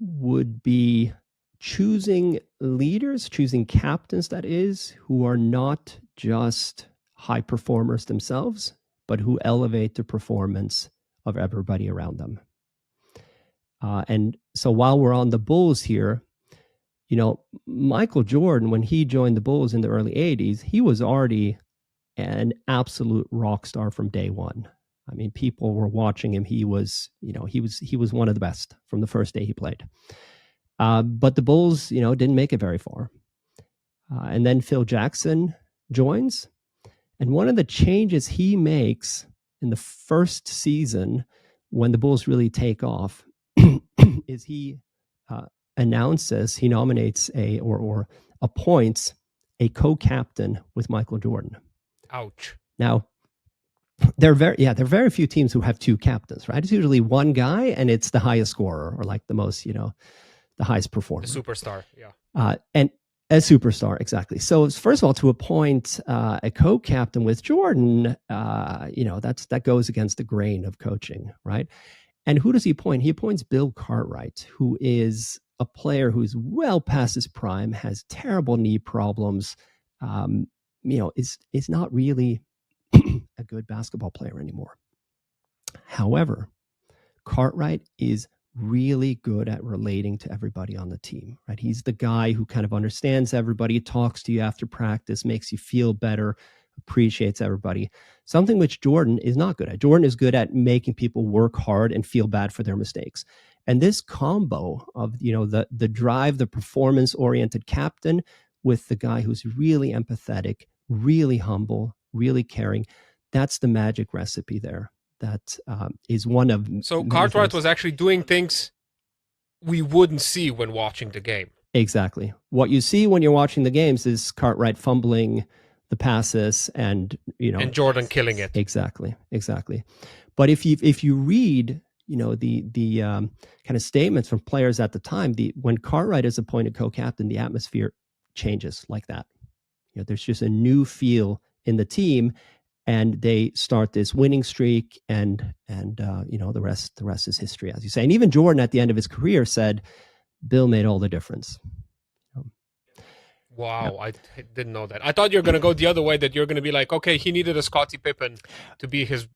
[SPEAKER 1] would be choosing leaders, choosing captains, that is, who are not just high performers themselves, but who elevate the performance of everybody around them. And so while we're on the Bulls here, Michael Jordan, when he joined the Bulls in the early 80s, he was already an absolute rock star from day one. I mean, people were watching him. He was one of the best from the first day he played. But the Bulls, didn't make it very far. And then Phil Jackson joins. And one of the changes he makes in the first season, when the Bulls really take off, is he announces, he nominates or appoints a co-captain with Michael Jordan.
[SPEAKER 2] Ouch.
[SPEAKER 1] Now, there are very few teams who have two captains, right? It's usually one guy and it's the highest scorer, or like the most, the highest performer.
[SPEAKER 2] A superstar, yeah.
[SPEAKER 1] And a superstar, exactly. So first of all, to appoint a co-captain with Jordan, that goes against the grain of coaching, right? And who does he appoint? He appoints Bill Cartwright, who is a player who's well past his prime, has terrible knee problems, is not really a good basketball player anymore. However, Cartwright is really good at relating to everybody on the team, right? He's the guy who kind of understands everybody, talks to you after practice, makes you feel better, appreciates everybody. Something which Jordan is not good at. Jordan is good at making people work hard and feel bad for their mistakes. And this combo of, the drive, the performance-oriented captain with the guy who's really empathetic, really humble, really caring, that's the magic recipe there. That is one of...
[SPEAKER 2] So Cartwright was actually doing things we wouldn't see when watching the game.
[SPEAKER 1] Exactly. What you see when you're watching the games is Cartwright fumbling the passes and,
[SPEAKER 2] and Jordan killing it.
[SPEAKER 1] Exactly. But if you read, the kind of statements from players at the time. When Cartwright is appointed co-captain, the atmosphere changes like that. There's just a new feel in the team, and they start this winning streak, and the rest is history, as you say. And even Jordan, at the end of his career, said Bill made all the difference.
[SPEAKER 2] Wow, I didn't know that. I thought you were going to go the other way, that you're going to be like, okay, he needed a Scottie Pippen to be his,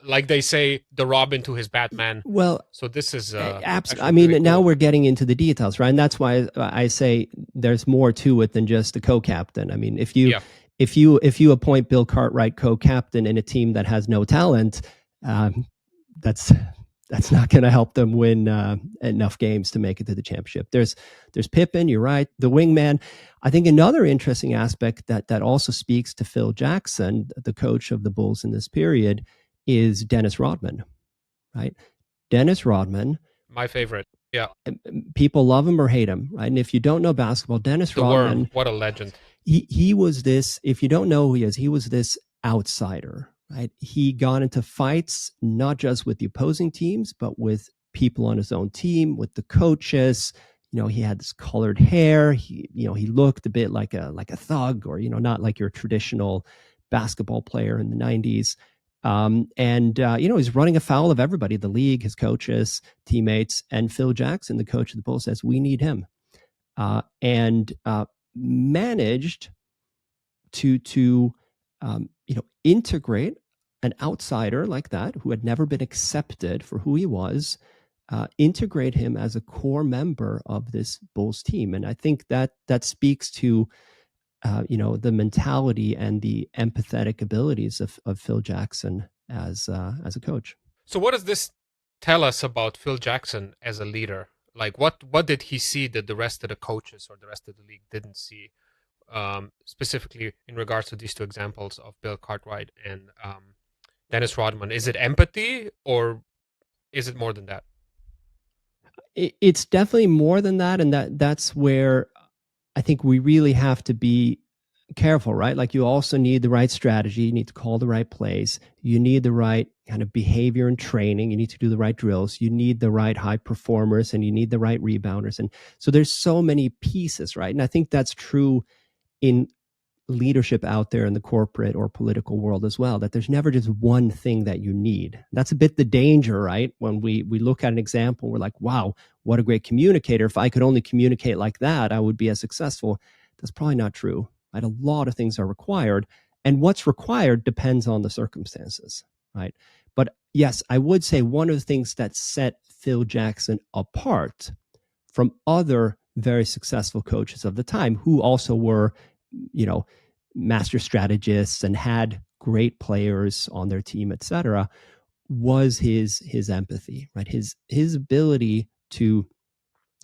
[SPEAKER 2] like they say, the Robin to his Batman.
[SPEAKER 1] Well,
[SPEAKER 2] so this is
[SPEAKER 1] absolutely. I mean,
[SPEAKER 2] cool.
[SPEAKER 1] Now we're getting into the details, right? And that's why I say there's more to it than just the co-captain. I mean, if you appoint Bill Cartwright co-captain in a team that has no talent, that's not going to help them win enough games to make it to the championship. There's Pippen, you're right, the wingman. I think another interesting aspect that also speaks to Phil Jackson, the coach of the Bulls in this period, is Dennis Rodman, right? Dennis Rodman.
[SPEAKER 2] My favorite, yeah.
[SPEAKER 1] People love him or hate him, right? And if you don't know basketball, Dennis Rodman.
[SPEAKER 2] Worm, what a legend.
[SPEAKER 1] He was this, if you don't know who he was this outsider, right? He got into fights, not just with the opposing teams, but with people on his own team, with the coaches. He had this colored hair. He looked a bit like a thug, or, not like your traditional basketball player in the 90s. He's running afoul of everybody, the league, his coaches, teammates. And Phil Jackson, the coach of the Bulls, says, we need him. And managed to integrate an outsider like that, who had never been accepted for who he was, integrate him as a core member of this Bulls team. And I think that speaks to the mentality and the empathetic abilities of Phil Jackson as a coach.
[SPEAKER 2] So what does this tell us about Phil Jackson as a leader? Like, what did he see that the rest of the coaches or the rest of the league didn't see? Specifically in regards to these two examples of Bill Cartwright and Dennis Rodman. Is it empathy, or is it more than that?
[SPEAKER 1] It's definitely more than that, and that's where I think we really have to be careful, right? Like, you also need the right strategy. You need to call the right plays. You need the right kind of behavior and training. You need to do the right drills. You need the right high performers, and you need the right rebounders. And so there's so many pieces, right? And I think that's true in leadership out there in the corporate or political world as well, that there's never just one thing that you need. That's a bit the danger, right? When we look at an example, we're like, wow, what a great communicator. If I could only communicate like that, I would be as successful. That's probably not true, right? A lot of things are required, and what's required depends on the circumstances, right? But yes, I would say one of the things that set Phil Jackson apart from other very successful coaches of the time, who also were, master strategists and had great players on their team, etc., was his empathy, right? His ability to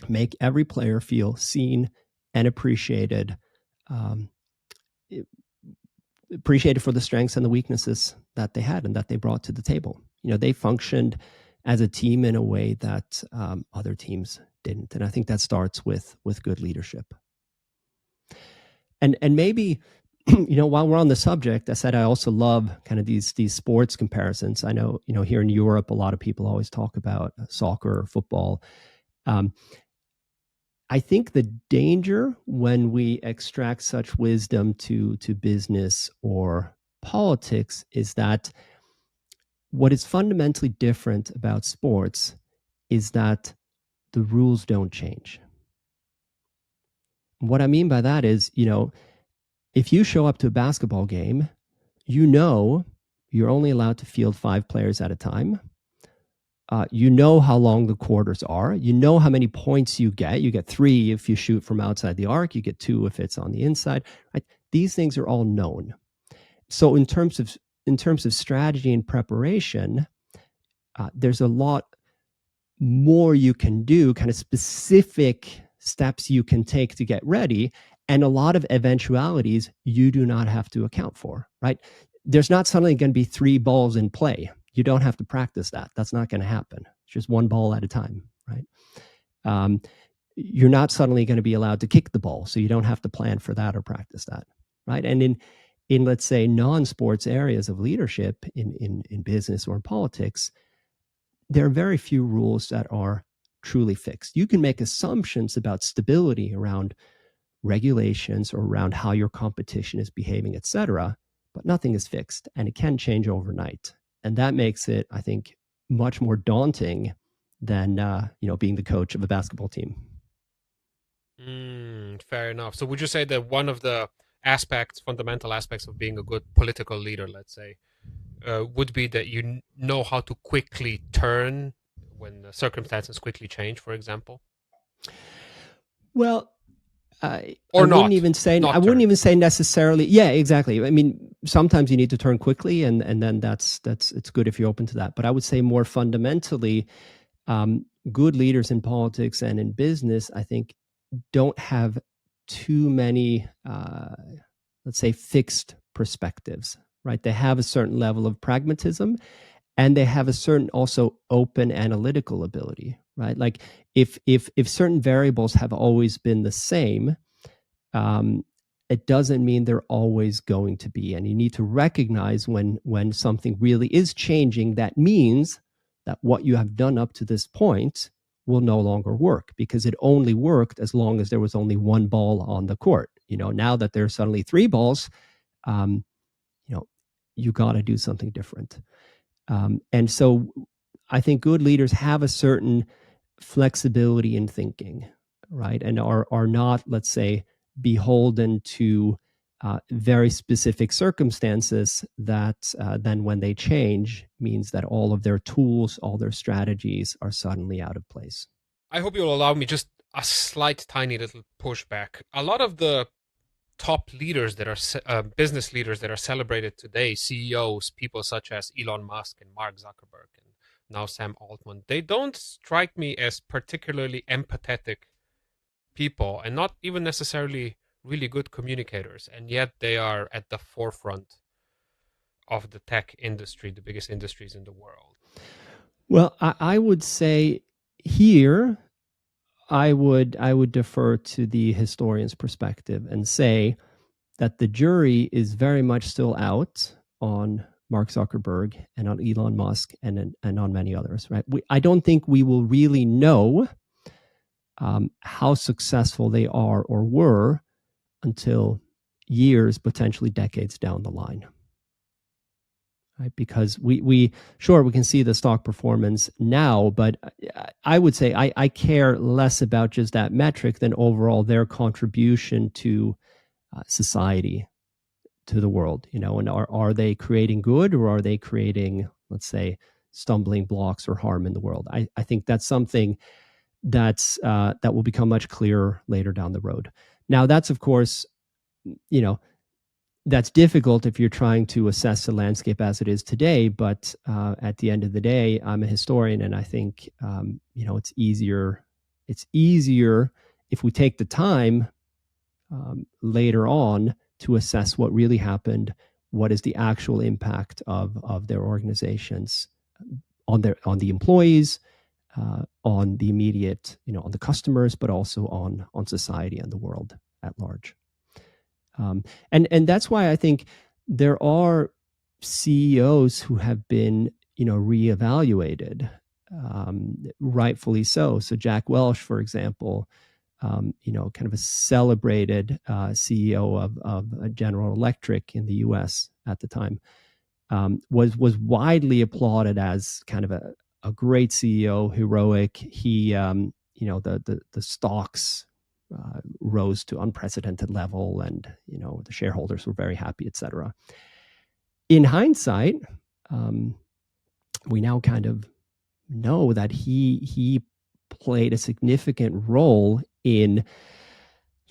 [SPEAKER 1] make every player feel seen and appreciated for the strengths and the weaknesses that they had and that they brought to the table. They functioned as a team in a way that other teams didn't, and I think that starts with good leadership. And maybe, while we're on the subject, I said I also love kind of these sports comparisons. I know, here in Europe, a lot of people always talk about soccer or football. I think the danger when we extract such wisdom to business or politics is that what is fundamentally different about sports is that the rules don't change. What I mean by that is, if you show up to a basketball game, you're only allowed to field 5 players at a time. How long the quarters are. How many points you get. You get 3 if you shoot from outside the arc. You get 2 if it's on the inside. Right? These things are all known. So in terms of strategy and preparation, there's a lot more you can do, kind of specific steps you can take to get ready, and a lot of eventualities you do not have to account for, right? There's not suddenly going to be 3 balls in play. You don't have to practice that. That's not going to happen. It's just 1 ball at a time, right? You're not suddenly going to be allowed to kick the ball, so you don't have to plan for that or practice that, right? And in let's say non-sports areas of leadership, in business or in politics, there are very few rules that are truly fixed. You can make assumptions about stability around regulations or around how your competition is behaving, et cetera, but nothing is fixed and it can change overnight. And that makes it, I think, much more daunting than being the coach of a basketball team.
[SPEAKER 2] Fair enough. So would you say that one of the fundamental aspects of being a good political leader, let's say, would be that you know how to quickly turn when the circumstances quickly change, for example?
[SPEAKER 1] Well, I
[SPEAKER 2] Or
[SPEAKER 1] wouldn't
[SPEAKER 2] not,
[SPEAKER 1] even say
[SPEAKER 2] not turn.
[SPEAKER 1] necessarily. Yeah, exactly. I mean, sometimes you need to turn quickly, and then that's it's good if you're open to that. But I would say more fundamentally, good leaders in politics and in business, I think, don't have too many, let's say, fixed perspectives. Right? They have a certain level of pragmatism, and they have a certain also open analytical ability. Right? Like if certain variables have always been the same, um, it doesn't mean they're always going to be. And you need to recognize when something really is changing. That means that what you have done up to this point will no longer work, because it only worked as long as there was only one ball on the court. Now that there's suddenly three balls, um, you know, you got to do something different. And so I think good leaders have a certain flexibility in thinking, right? And are not, let's say, beholden to very specific circumstances that then when they change means that all of their tools, all their strategies are suddenly out of place.
[SPEAKER 2] I hope you'll allow me just a slight, tiny little pushback. A lot of the top leaders that are business leaders that are celebrated today, CEOs, people such as Elon Musk and Mark Zuckerberg and now Sam Altman, they don't strike me as particularly empathetic people and not even necessarily really good communicators. And yet they are at the forefront of the tech industry, the biggest industries in the world.
[SPEAKER 1] Well, I would say here, I would defer to the historian's perspective and say that the jury is very much still out on Mark Zuckerberg and on Elon Musk and on many others. Right? I don't think we will really know how successful they are or were until years, potentially decades down the line. Right? Because we can see the stock performance now, but I would say I care less about just that metric than overall their contribution to society, to the world. And are they creating good, or are they creating, let's say, stumbling blocks or harm in the world? I think that's something that will become much clearer later down the road. Now, that's, of course, that's difficult if you're trying to assess the landscape as it is today. But at the end of the day, I'm a historian, and I think it's easier. It's easier if we take the time later on to assess what really happened, what is the actual impact of their organizations on the employees, on the immediate, on the customers, but also on society and the world at large. And that's why I think there are CEOs who have been, reevaluated, rightfully so. So Jack Welch, for example, kind of a celebrated CEO of General Electric in the U.S. at the time, was widely applauded as kind of a great CEO, heroic. He, the stocks rose to unprecedented level, and the shareholders were very happy, etc. In hindsight, we now kind of know that he played a significant role in,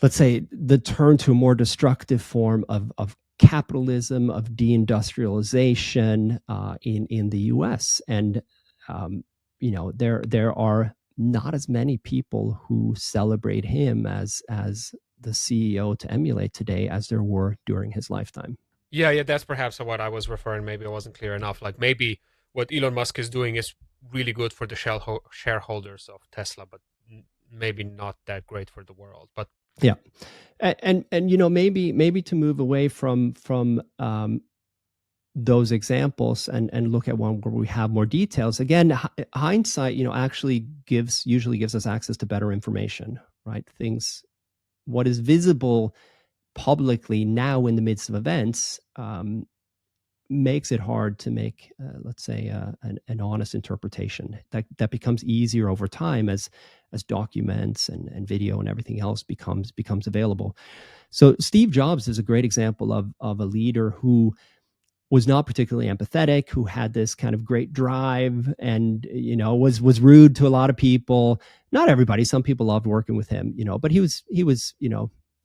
[SPEAKER 1] let's say, the turn to a more destructive form of capitalism, of deindustrialization in the U.S. And there are not as many people who celebrate him as the CEO to emulate today as there were during his lifetime.
[SPEAKER 2] Yeah, that's perhaps what I was referring. Maybe I wasn't clear enough. Like maybe what Elon Musk is doing is really good for the shareholders of Tesla, but maybe not that great for the world. But
[SPEAKER 1] yeah, and maybe to move away from those examples and look at one where we have more details. Again, hindsight, actually usually gives us access to better information, right? What is visible publicly now in the midst of events makes it hard to make, let's say, an honest interpretation. That becomes easier over time as documents and video and everything else becomes available. So Steve Jobs is a great example of a leader who was not particularly empathetic, who had this kind of great drive, and was rude to a lot of people. Not everybody. Some people loved working with him, but he was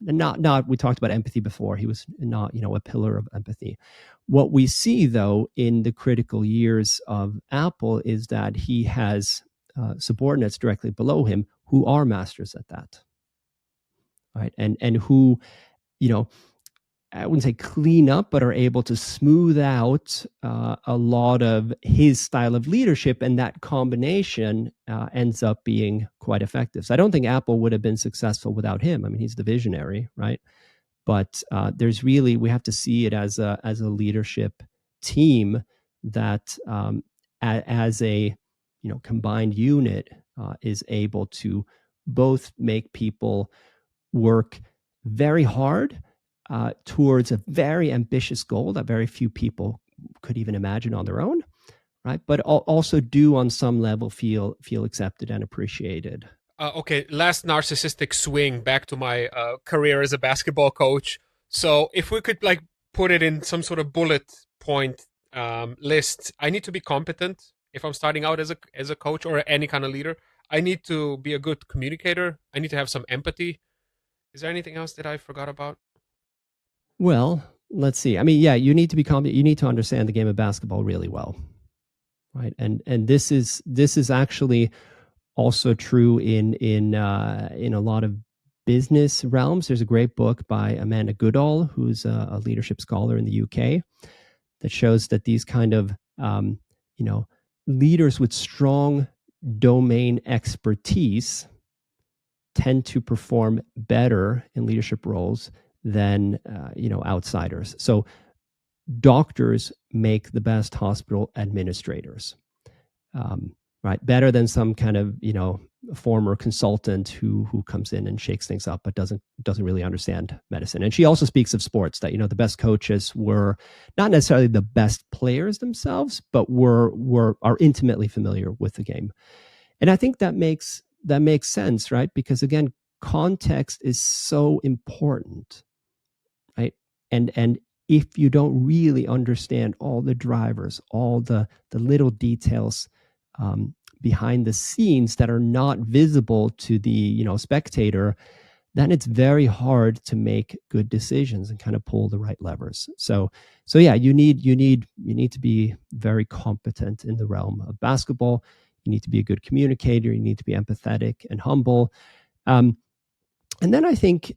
[SPEAKER 1] not. We talked about empathy before. He was not a pillar of empathy. What we see, though, in the critical years of Apple is that he has subordinates directly below him who are masters at that, right? And who, I wouldn't say clean up, but are able to smooth out a lot of his style of leadership, and that combination ends up being quite effective. So I don't think Apple would have been successful without him. I mean, he's the visionary, right? But we have to see it as a leadership team that, as a combined unit, is able to both make people work very hard towards a very ambitious goal that very few people could even imagine on their own, right? But also do on some level feel accepted and appreciated.
[SPEAKER 2] Okay, last narcissistic swing back to my career as a basketball coach. So if we could put it in some sort of bullet point list, I need to be competent if I'm starting out as a coach or any kind of leader. I need to be a good communicator. I need to have some empathy. Is there anything else that I forgot about?
[SPEAKER 1] Well, let's see. I mean, yeah, you need to be competent. You need to understand the game of basketball really well, right? And this is actually also true in a lot of business realms. There's a great book by Amanda Goodall, who's a leadership scholar in the UK, that shows that these kind of leaders with strong domain expertise tend to perform better in leadership roles than outsiders. So doctors make the best hospital administrators, right? Better than some kind of former consultant who comes in and shakes things up but doesn't really understand medicine. And she also speaks of sports, that the best coaches were not necessarily the best players themselves, but are intimately familiar with the game. And I think that makes sense, right? Because again, context is so important, right? And if you don't really understand all the drivers, all the little details behind the scenes that are not visible to the spectator, then it's very hard to make good decisions and kind of pull the right levers. So yeah, you need to be very competent in the realm of basketball. You need to be a good communicator. You need to be empathetic and humble. And then I think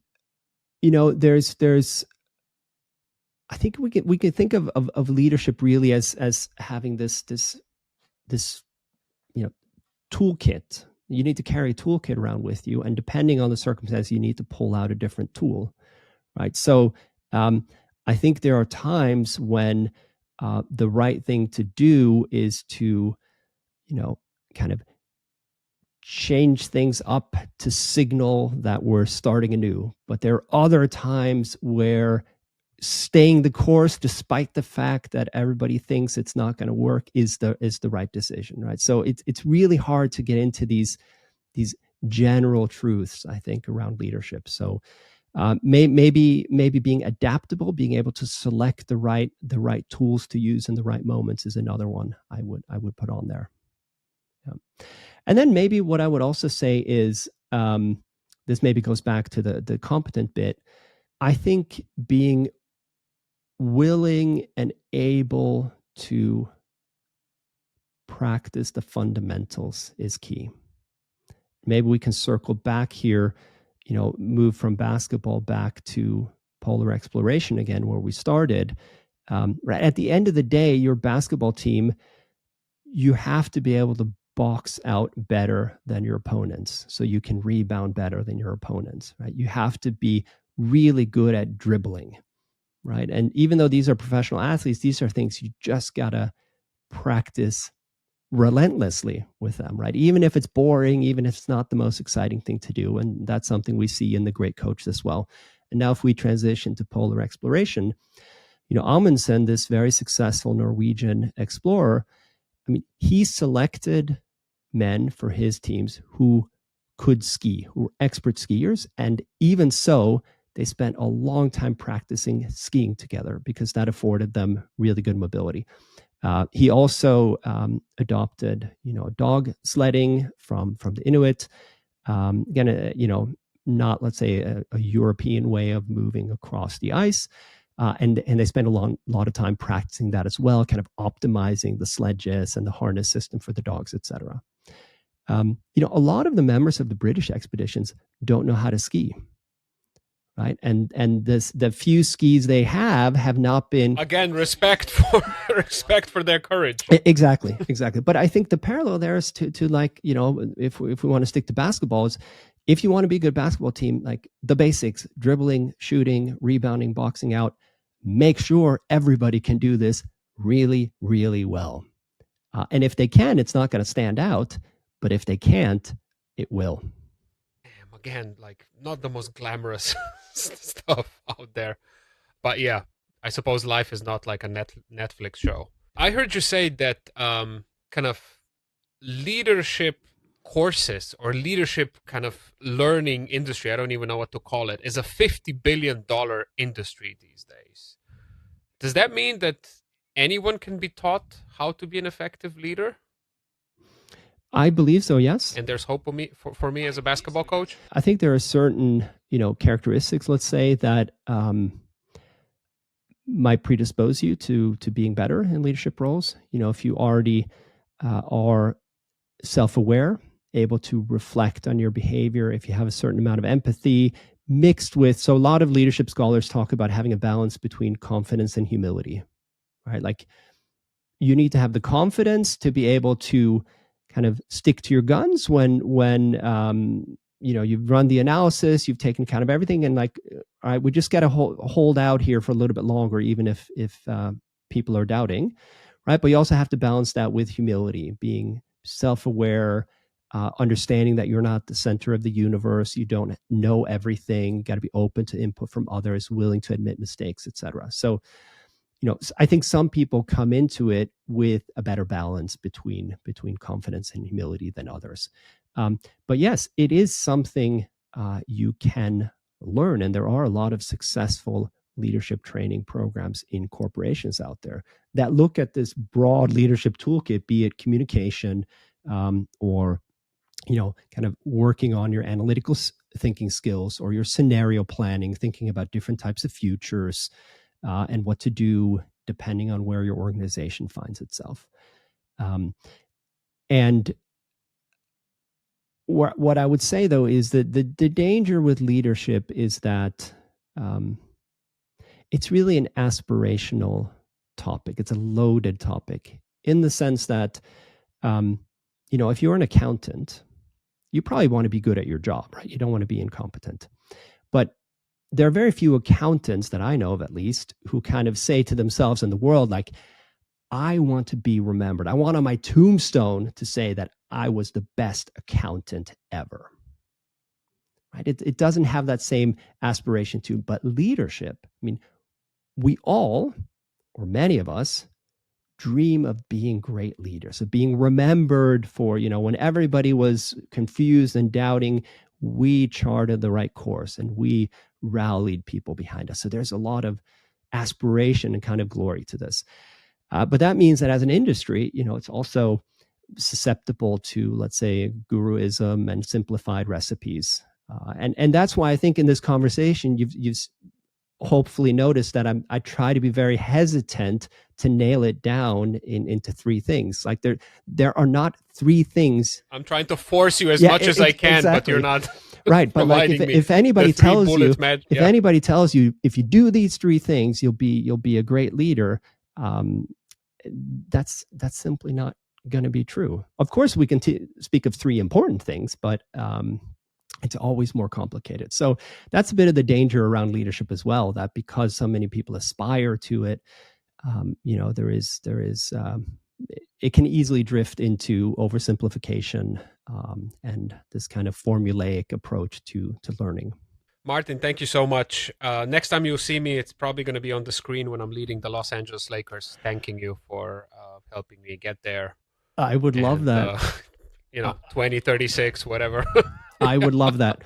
[SPEAKER 1] there's I think we can think of leadership really as having this toolkit. You need to carry a toolkit around with you, and depending on the circumstance, you need to pull out a different tool, right? So I think there are times when the right thing to do is to kind of change things up to signal that we're starting anew. But there are other times where staying the course, despite the fact that everybody thinks it's not going to work, is the right decision, right? So it's really hard to get into these general truths, I think, around leadership. So maybe being adaptable, being able to select the right tools to use in the right moments is another one I would put on there. Yeah. And then maybe what I would also say is, this maybe goes back to the competent bit. I think being willing and able to practice the fundamentals is key. Maybe we can circle back here, move from basketball back to polar exploration again, where we started. Right at the end of the day, your basketball team, you have to be able to box out better than your opponents so you can rebound better than your opponents, right? You have to be really good at dribbling, right? And even though these are professional athletes, these are things you just gotta practice relentlessly with them, right? Even if it's boring, even if it's not the most exciting thing to do. And that's something we see in The Great Coach as well. And now if we transition to polar exploration, Amundsen, this very successful Norwegian explorer, I mean, he selected men for his teams who could ski, who were expert skiers. And even so, they spent a long time practicing skiing together because that afforded them really good mobility. He also adopted, dog sledding from the Inuit. Again, not, let's say, a European way of moving across the ice. And they spent a lot of time practicing that as well, kind of optimizing the sledges and the harness system for the dogs, etc. A lot of the members of the British expeditions don't know how to ski, right? And the few skis they have not been,
[SPEAKER 2] again, respect for their courage.
[SPEAKER 1] Exactly. But I think the parallel there is to like, if we want to stick to basketball, is if you want to be a good basketball team, like the basics: dribbling, shooting, rebounding, boxing out. Make sure everybody can do this really, really well. And if they can, it's not going to stand out. But if they can't, it will.
[SPEAKER 2] Again, like, not the most glamorous stuff out there. But yeah, I suppose life is not like a Netflix show. I heard you say that kind of leadership courses or leadership kind of learning industry, I don't even know what to call it, is a $50 billion industry these days. Does that mean that anyone can be taught how to be an effective leader?
[SPEAKER 1] I believe so, yes.
[SPEAKER 2] And there's hope for me as a basketball coach?
[SPEAKER 1] I think there are certain, characteristics, let's say, that might predispose you to being better in leadership roles. If you already are self-aware, able to reflect on your behavior, if you have a certain amount of empathy mixed with, so a lot of leadership scholars talk about having a balance between confidence and humility, right? Like, you need to have the confidence to be able to kind of stick to your guns when you've run the analysis, you've taken account of everything, and like, all right, we just got to hold out here for a little bit longer, even if people are doubting, right? But you also have to balance that with humility, being self-aware, understanding that you're not the center of the universe, you don't know everything, you got to be open to input from others, willing to admit mistakes, etc. So, I think some people come into it with a better balance between confidence and humility than others. But yes, it is something you can learn, and there are a lot of successful leadership training programs in corporations out there that look at this broad leadership toolkit, be it communication or kind of working on your analytical thinking skills or your scenario planning, thinking about different types of futures and what to do depending on where your organization finds itself. And what I would say, though, is that the danger with leadership is that it's really an aspirational topic. It's a loaded topic in the sense that, if you're an accountant, you probably want to be good at your job, right? You don't want to be incompetent. But there are very few accountants that I know of, at least, who kind of say to themselves in the world, like, I want to be remembered. I want on my tombstone to say that I was the best accountant ever. Right? It doesn't have that same aspiration to, but leadership, I mean, we all, or many of us, dream of being great leaders, of being remembered for, when everybody was confused and doubting, we charted the right course and we rallied people behind us. So there's a lot of aspiration and kind of glory to this. But that means that as an industry, it's also susceptible to, let's say, guruism and simplified recipes. And that's why I think in this conversation, you've hopefully noticed that I try to be very hesitant to nail it down into three things. Like, there are not three things.
[SPEAKER 2] I'm trying to force you as much as I can, exactly. But you're not.
[SPEAKER 1] Right. But like, if anybody tells you, anybody tells you, if you do these three things, you'll be a great leader. That's simply not going to be true. Of course, we can speak of three important things, but It's always more complicated. So that's a bit of the danger around leadership as well, that because so many people aspire to it, it can easily drift into oversimplification, and this kind of formulaic approach to learning.
[SPEAKER 2] Martin, thank you so much. Next time you see me, it's probably going to be on the screen when I'm leading the Los Angeles Lakers, thanking you for helping me get there.
[SPEAKER 1] I would love that.
[SPEAKER 2] 2036, whatever.
[SPEAKER 1] I would love that.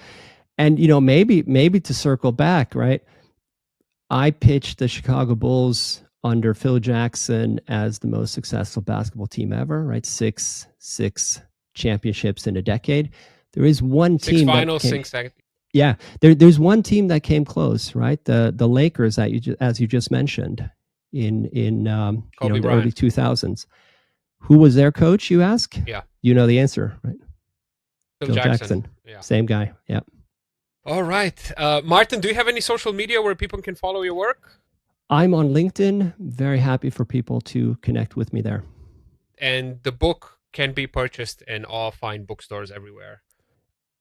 [SPEAKER 1] And, maybe to circle back, right? I pitched the Chicago Bulls under Phil Jackson as the most successful basketball team ever, right? Six championships in a decade. There is one team.
[SPEAKER 2] 6 finals, 6 seconds.
[SPEAKER 1] Yeah, there's one team that came close, right? The Lakers, as you just mentioned, in the early 2000s. Who was their coach, you ask?
[SPEAKER 2] Yeah.
[SPEAKER 1] You know the answer, right?
[SPEAKER 2] Phil Jackson. Yeah.
[SPEAKER 1] Same guy. Yeah.
[SPEAKER 2] All right. Martin, do you have any social media where people can follow your work?
[SPEAKER 1] I'm on LinkedIn. Very happy for people to connect with me there.
[SPEAKER 2] And the book can be purchased in all fine bookstores everywhere.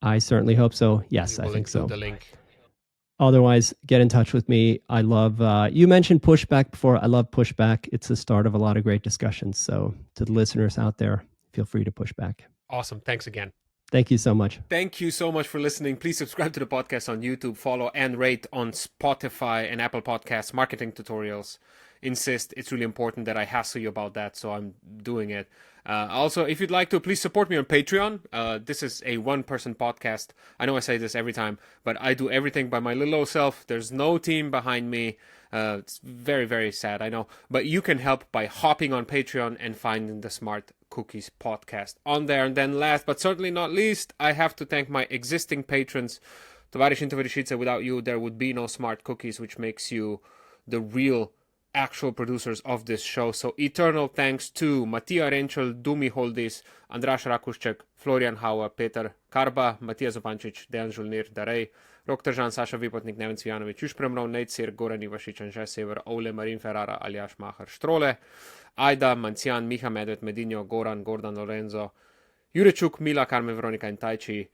[SPEAKER 1] I certainly hope so. Yes, I think so.
[SPEAKER 2] The link.
[SPEAKER 1] Otherwise, get in touch with me. I love, you mentioned pushback before. I love pushback. It's the start of a lot of great discussions. So to the listeners out there, feel free to push back.
[SPEAKER 2] Awesome. Thanks again.
[SPEAKER 1] Thank you so much.
[SPEAKER 2] Thank you so much for listening. Please subscribe to the podcast on YouTube, follow and rate on Spotify and Apple Podcasts, marketing tutorials. Insist, it's really important that I hassle you about that, so I'm doing it. Also, if you'd like to, please support me on Patreon. This is a one-person podcast. I know I say this every time, but I do everything by my little old self. There's no team behind me. It's very, very sad, I know. But you can help by hopping on Patreon and finding the Smart Cookies podcast on there. And then last but certainly not least, I have to thank my existing patrons. Without you, there would be no Smart Cookies, which makes you the real actual producers of this show. So eternal thanks to Matija Renčel, Dumi Holdis, Andraš Rakušček, Florian Hauer, Peter Karba, Matija Zupančič, Dejan Žulnir, Darej, Rok Tržan, Saša Vipotnik, Neven Cvijanović, Jušpremrov, Nate Sir, Goran Ivašić, Anže Sever, Ole, Marin Ferrara, Aljaš Mahar, Štrole, Ajda, Mancian, Miha Medved, Medinho, Goran, Gordon Lorenzo, Jurečuk, Mila, Carmen, Veronica, and Tajči.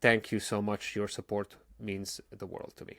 [SPEAKER 2] Thank you so much. Your support means the world to me.